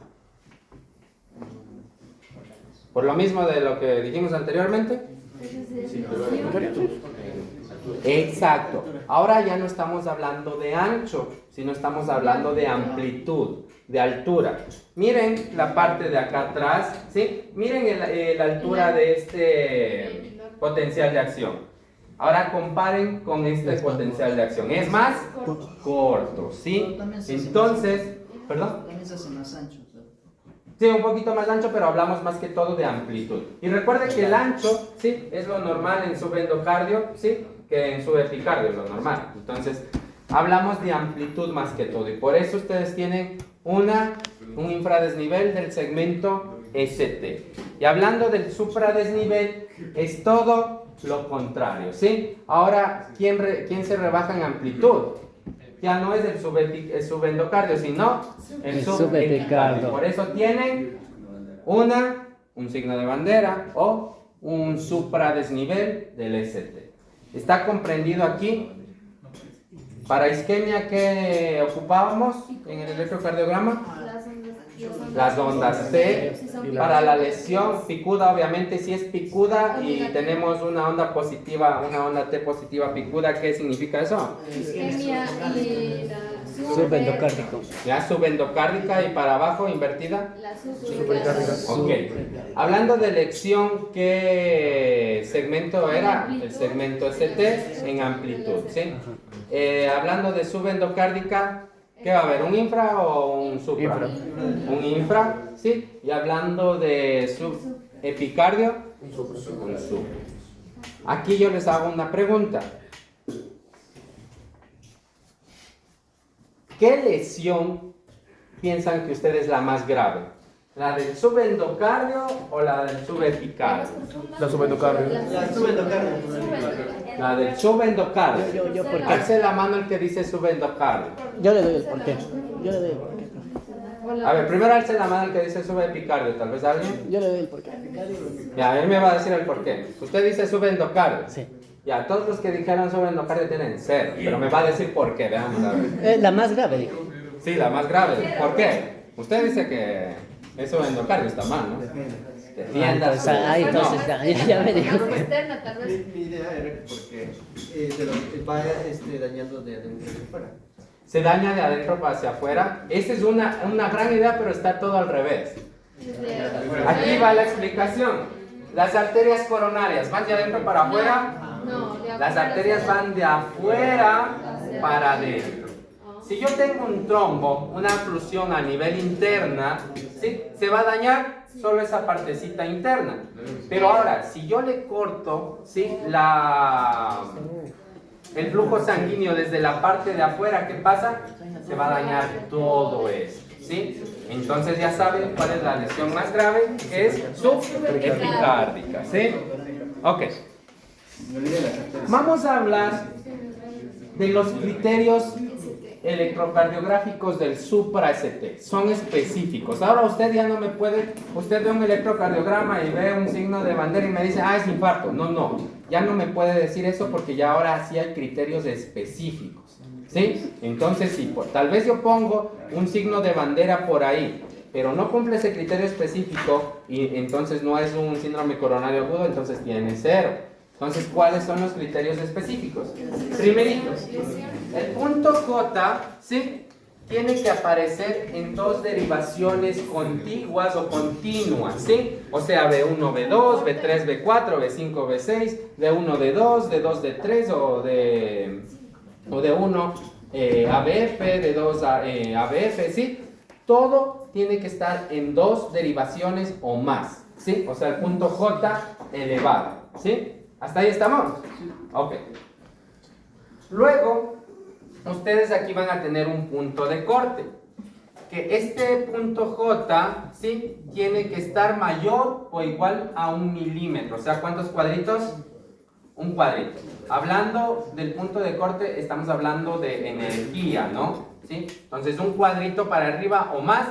¿Por lo mismo de lo que dijimos anteriormente? Exacto. Ahora ya no estamos hablando de ancho, sino estamos hablando de amplitud, de altura. Miren la parte de acá atrás, ¿sí? Miren la altura de este potencial de acción. Ahora comparen con este potencial de acción. Es más corto, ¿sí? Entonces, ¿perdón? También se hace más ancho. Sí, un poquito más ancho, pero hablamos más que todo de amplitud. Y recuerden que el ancho, sí, es lo normal en subendocardio, sí, que en subepicardio es lo normal. Entonces, hablamos de amplitud más que todo. Y por eso ustedes tienen un infradesnivel del segmento ST. Y hablando del supradesnivel, es todo lo contrario, ¿sí? Ahora, ¿quién se rebaja en amplitud? Ya no es el subendocardio, sino el subepicardio. Por eso tienen un signo de bandera o un supradesnivel del ST. ¿Está comprendido aquí? Para isquemia, ¿qué ocupábamos en el electrocardiograma? Las ondas T. Para la lesión picuda, obviamente si es picuda y tenemos una onda positiva, una onda T positiva picuda, ¿qué significa eso? Isquemia y la Subendocárdico. Ya subendocárdica y para abajo invertida. La supercárdica. Ok. Hablando de lesión, ¿qué segmento era? El segmento ST en amplitud, ¿sí? Hablando de subendocárdica, ¿qué va a haber? ¿Un infra o un supra? Infra. Un infra, ¿sí? Y hablando de subepicardio, un supra. Aquí yo les hago una pregunta. ¿Qué lesión piensan que usted es la más grave? ¿La del subendocardio o la del subepicardio? La subendocardio. La subendocardio. La del subendocardio. Yo, ¿por qué? Alce la mano el que dice subendocardio. Yo le doy el porqué. Yo le doy el porqué. A ver, primero alce la mano el que dice subepicardio. Tal vez alguien. Yo le doy el porqué. Ya, él me va a decir el porqué. Usted dice subendocardio. Sí. Ya, todos los que dijeron subendocardio tienen 0. Pero me va a decir por qué. Veamos a ver. La más grave, dijo. Sí, la más grave. ¿Por qué? Usted dice que eso endocardio está mal, ¿no? Defiéndase. Entonces ya me dijo. Algo externa, tal vez. Mi idea era que porque va dañando de adentro hacia afuera. Se daña de adentro hacia afuera. Esa es una gran idea, pero está todo al revés. Aquí va la explicación. Las arterias coronarias van de adentro para afuera. No, Las arterias van de afuera para adentro. Si yo tengo un trombo, una oclusión a nivel interna, ¿sí? Se va a dañar solo esa partecita interna. Pero ahora, si yo le corto, ¿sí? El flujo sanguíneo desde la parte de afuera, ¿qué pasa? Se va a dañar todo esto, ¿sí? Entonces ya saben cuál es la lesión más grave, que es subepicárdica, ¿sí? Ok. Vamos a hablar de los criterios electrocardiográficos del supra-ST. Son específicos. Ahora usted ya no me puede, usted ve un electrocardiograma y ve un signo de bandera y me dice, es infarto. No, ya no me puede decir eso porque ya ahora sí hay criterios específicos, ¿sí? Entonces sí, tal vez yo pongo un signo de bandera por ahí, pero no cumple ese criterio específico y entonces no es un síndrome coronario agudo, entonces tiene 0. Entonces, ¿cuáles son los criterios específicos? Primerito, el punto J, ¿sí? Tiene que aparecer en dos derivaciones contiguas o continuas, ¿sí? O sea, B1, B2, B3, B4, B5, B6, D1, D2, D2, D3 o de 1 ABF, de 2 ABF, ¿sí? Todo tiene que estar en dos derivaciones o más, ¿sí? O sea, el punto J elevado, ¿sí? ¿Hasta ahí estamos? Ok. Luego, ustedes aquí van a tener un punto de corte. Que este punto J, ¿sí? Tiene que estar mayor o igual a 1 milímetro. O sea, ¿cuántos cuadritos? Un cuadrito. Hablando del punto de corte, estamos hablando de energía, ¿no? ¿Sí? Entonces, un cuadrito para arriba o más,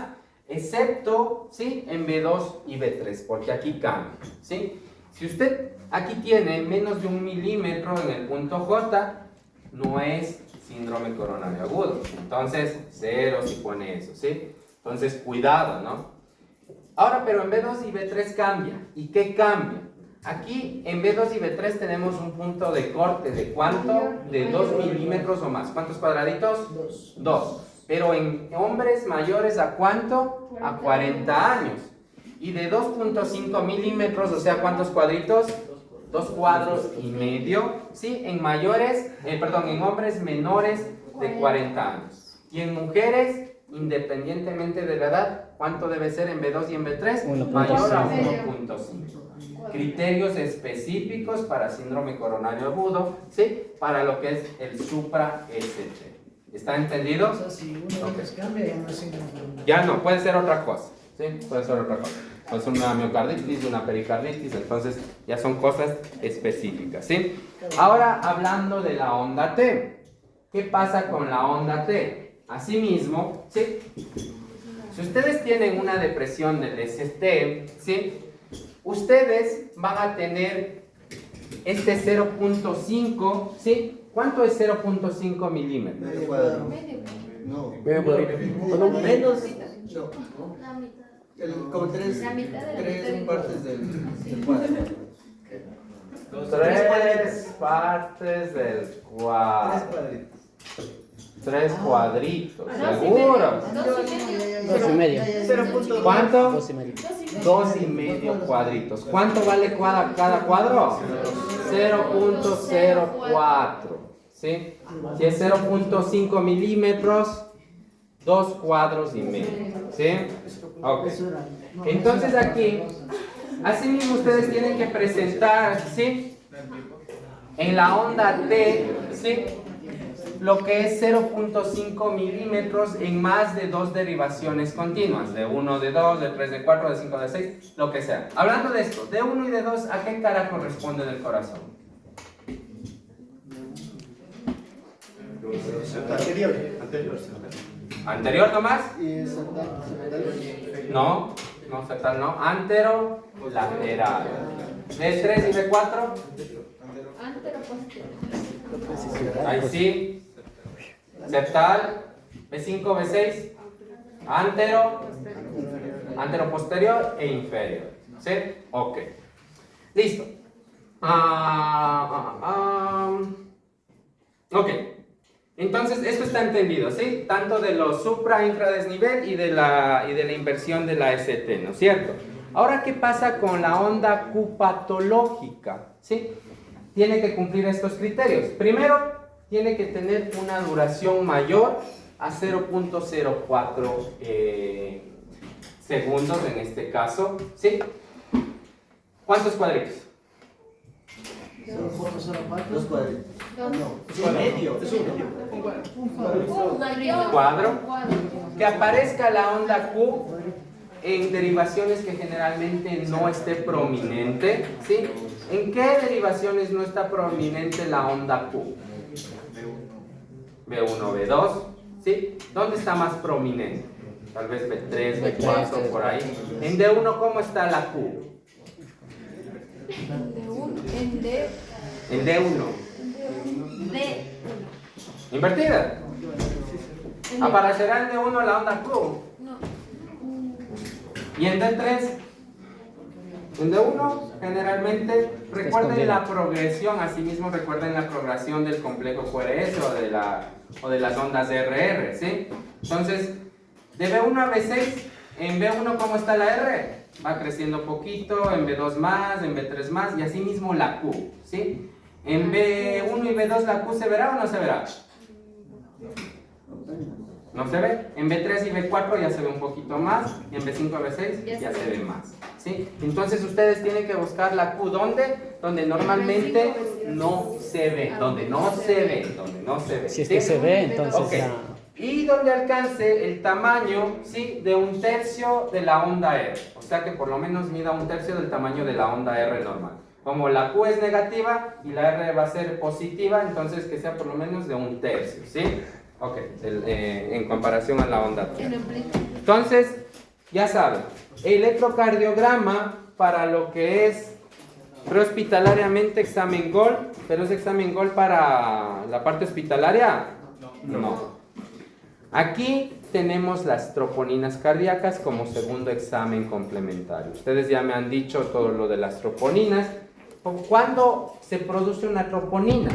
excepto, ¿sí? En B2 y B3, porque aquí cambia, ¿sí? Si usted aquí tiene menos de 1 milímetro en el punto J, no es síndrome coronario agudo. Entonces, 0 si pone eso, ¿sí? Entonces, cuidado, ¿no? Ahora, pero en B2 y B3 cambia. ¿Y qué cambia? Aquí en B2 y B3 tenemos un punto de corte. ¿De cuánto? De 2 milímetros o más. ¿Cuántos cuadraditos? 2. Pero en hombres mayores, ¿a cuánto? A 40 años. Y de 2.5 milímetros, o sea, ¿cuántos cuadritos? 2 cuadros y medio, ¿sí? En en hombres menores de 40 años. Y en mujeres, independientemente de la edad, ¿cuánto debe ser en B2 y en B3? Mayor a 1.5. Criterios específicos para síndrome coronario agudo, ¿sí? Para lo que es el supra-ST. ¿Está entendido? O sea, si uno de ellos cambia, ya no es síndrome. Ya no, puede ser otra cosa. ¿Sí? Puede ser otra cosa. Puede ser una miocarditis, una pericarditis, entonces ya son cosas específicas, ¿sí? Ahora hablando de la onda T. ¿Qué pasa con la onda T? Asimismo, ¿sí? Si ustedes tienen una depresión del ST, ¿sí? Ustedes van a tener este 0.5, ¿sí? ¿Cuánto es 0.5 milímetros? Medio cuadro. No. Medio cuadrito. Menos. No. La mitad. Como tres La mitad de la mitad. partes del cuadro. 3 partes del Tres cuadro. cuadritos. 3 cuadritos, Ah, ¿seguros? 2,5. 0.2. ¿Cuánto? 2,5. 2,5 cuadritos. ¿Cuánto vale cada cuadro? 0.04. ¿Sí? Si es 0.5 milímetros, 2 cuadros y medio. ¿Sí? Ok. Entonces aquí, asimismo ustedes tienen que presentar, ¿sí? En la onda T, ¿sí? lo que es 0.5 milímetros en más de 2 derivaciones continuas, de 1, de 2, de 3, de 4, de 5, de 6, lo que sea. Hablando de esto, de 1 y de 2, ¿a qué cara corresponde del corazón? Anterior. ¿Anterior nomás? Y septal. No, no, septal no. Anterolateral. ¿B3 y B4? Antero-posterior. Ahí sí. Septal. B5, B6. Antero posterior e inferior. ¿Sí? Ok. Listo. Ok. Entonces, esto está entendido, ¿sí? Tanto de los supra infradesnivel y de la inversión de la ST, ¿no es cierto? Ahora, ¿qué pasa con la onda Q patológica? ¿Sí? Tiene que cumplir estos criterios. Primero, tiene que tener una duración mayor a 0.04 segundos en este caso, ¿sí? ¿Cuántos cuadritos? 0.04. Dos cuadritos. Dos. Medio. Es un medio. Mayor. Cuadro. Que aparezca la onda Q en derivaciones que generalmente no esté prominente, ¿sí? ¿En qué derivaciones no está prominente la onda Q? B1, B2, ¿sí? ¿Dónde está más prominente? Tal vez B3, B4, por ahí. En D1, ¿cómo está la Q? En D. En D1. D. Invertida. Aparecerá en D1 la onda Q. No. Y en D3, en D1 generalmente recuerden la progresión, asimismo recuerden la progresión del complejo QRS o de las ondas RR, ¿sí? Entonces, de B1 a B6, en B1 ¿cómo está la R? Va creciendo poquito, en B2 más, en B3 más y asimismo la Q, ¿sí? En B1 y B2 la Q se verá o no se verá? No se ve. En B3 y B4 ya se ve un poquito más. Y en B5 y B6 ya se ve más. ¿Sí? Entonces ustedes tienen que buscar la Q. ¿Dónde? Donde normalmente no se ve. Donde no se ve. Donde no se ve. Si es ¿sí? que se ve, entonces Ok. ya... Y donde alcance el tamaño, ¿sí? De 1/3 de la onda R. O sea que por lo menos mida 1/3 del tamaño de la onda R normal. Como la Q es negativa y la R va a ser positiva, entonces que sea por lo menos de 1/3, ¿sí? Ok, en comparación a la onda T. Entonces, ya saben, electrocardiograma para lo que es prehospitalariamente examen GOL, pero es examen GOL para la parte hospitalaria. No. Aquí tenemos las troponinas cardíacas como segundo examen complementario. Ustedes ya me han dicho todo lo de las troponinas. ¿Cuándo se produce una troponina?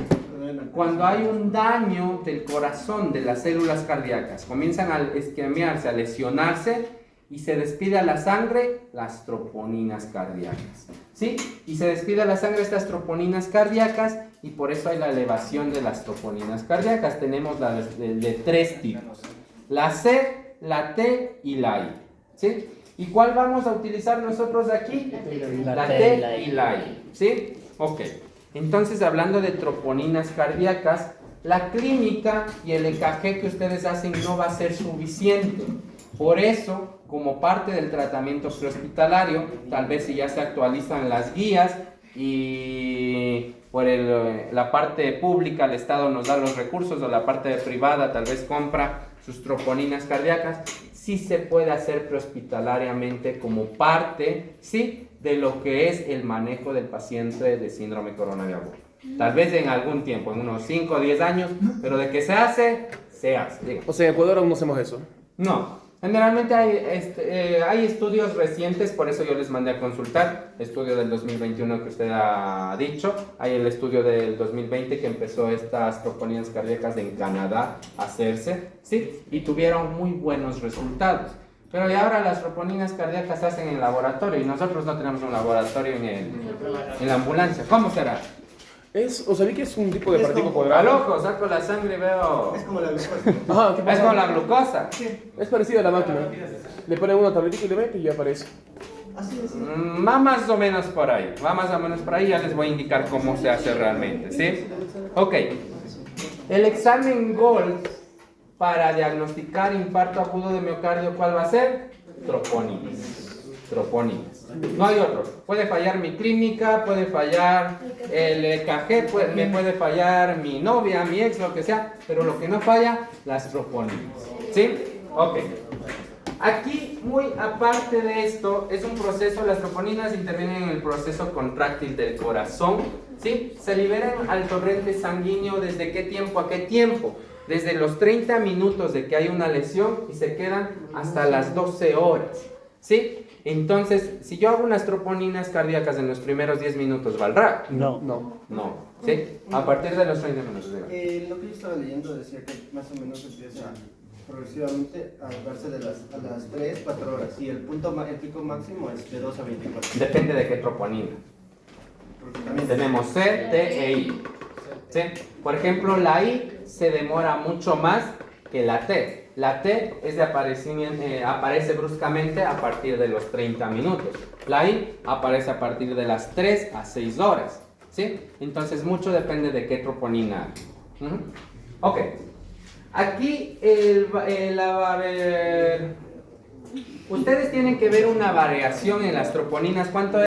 Cuando hay un daño del corazón, de las células cardíacas, comienzan a isquemiarse, a lesionarse y se despide a la sangre las troponinas cardíacas, ¿sí? Y se despide a la sangre estas troponinas cardíacas y por eso hay la elevación de las troponinas cardíacas. Tenemos de 3 tipos, la C, la T y la I, ¿sí? ¿Y cuál vamos a utilizar nosotros aquí? La T y la I, ¿sí? Ok. Entonces, hablando de troponinas cardíacas, la clínica y el EKG que ustedes hacen no va a ser suficiente. Por eso, como parte del tratamiento prehospitalario, tal vez si ya se actualizan las guías y por la parte pública el Estado nos da los recursos o la parte privada tal vez compra sus troponinas cardíacas, sí se puede hacer prehospitalariamente como parte, ¿sí?, de lo que es el manejo del paciente de síndrome coronario agudo. Tal vez en algún tiempo, en unos 5 o 10 años, pero de que se hace, se hace. Diga. O sea, en Ecuador aún no hacemos eso. No, generalmente hay estudios recientes, por eso yo les mandé a consultar, estudio del 2021 que usted ha dicho, hay el estudio del 2020 que empezó estas troponinas cardíacas en Canadá a hacerse, ¿sí? Y tuvieron muy buenos resultados. Pero y ahora las troponinas cardíacas se hacen en laboratorio y nosotros no tenemos un laboratorio en la ambulancia. ¿Cómo será? O sea, vi que es un tipo de partido Al cuadrado. ojo, saco la sangre y veo... Es como la glucosa. Ajá, ¿qué Es pasa? como la glucosa. Es parecido a la máquina. Le ponen una tabletita y le meten y ya aparece. Así es. Va más o menos por ahí, va más o menos por ahí, ya les voy a indicar cómo se hace realmente, ¿sí? Ok, El examen GOLD para diagnosticar infarto agudo de miocardio, ¿cuál va a ser? Tropóninas. Tropóninas. No hay otro. Puede fallar mi clínica, puede fallar el EKG, me puede fallar mi novia, mi ex, lo que sea, pero lo que no falla, las tropóninas. ¿Sí? Ok. Aquí, muy aparte de esto, es un proceso, las troponinas intervienen en el proceso contráctil del corazón, ¿sí? Se liberan al torrente sanguíneo ¿desde qué tiempo a qué tiempo? Desde los 30 minutos de que hay una lesión y se quedan hasta las 12 horas, ¿sí? Entonces, si yo hago unas troponinas cardíacas en los primeros 10 minutos, ¿valdrá? No. No, ¿sí? A partir de los 30 minutos. Lo que yo estaba leyendo decía que más o menos empieza progresivamente a darse a las 3, 4 horas y el pico máximo es de 2 a 24. Depende de qué troponina. Porque también Tenemos C, T e I. ¿Sí? Por ejemplo, la I se demora mucho más que la T. La T es de aparece bruscamente a partir de los 30 minutos. La I aparece a partir de las 3 a 6 horas. ¿Sí? Entonces, mucho depende de qué troponina. Ok. Aquí a ver, ustedes tienen que ver una variación en las troponinas. ¿Cuánto es?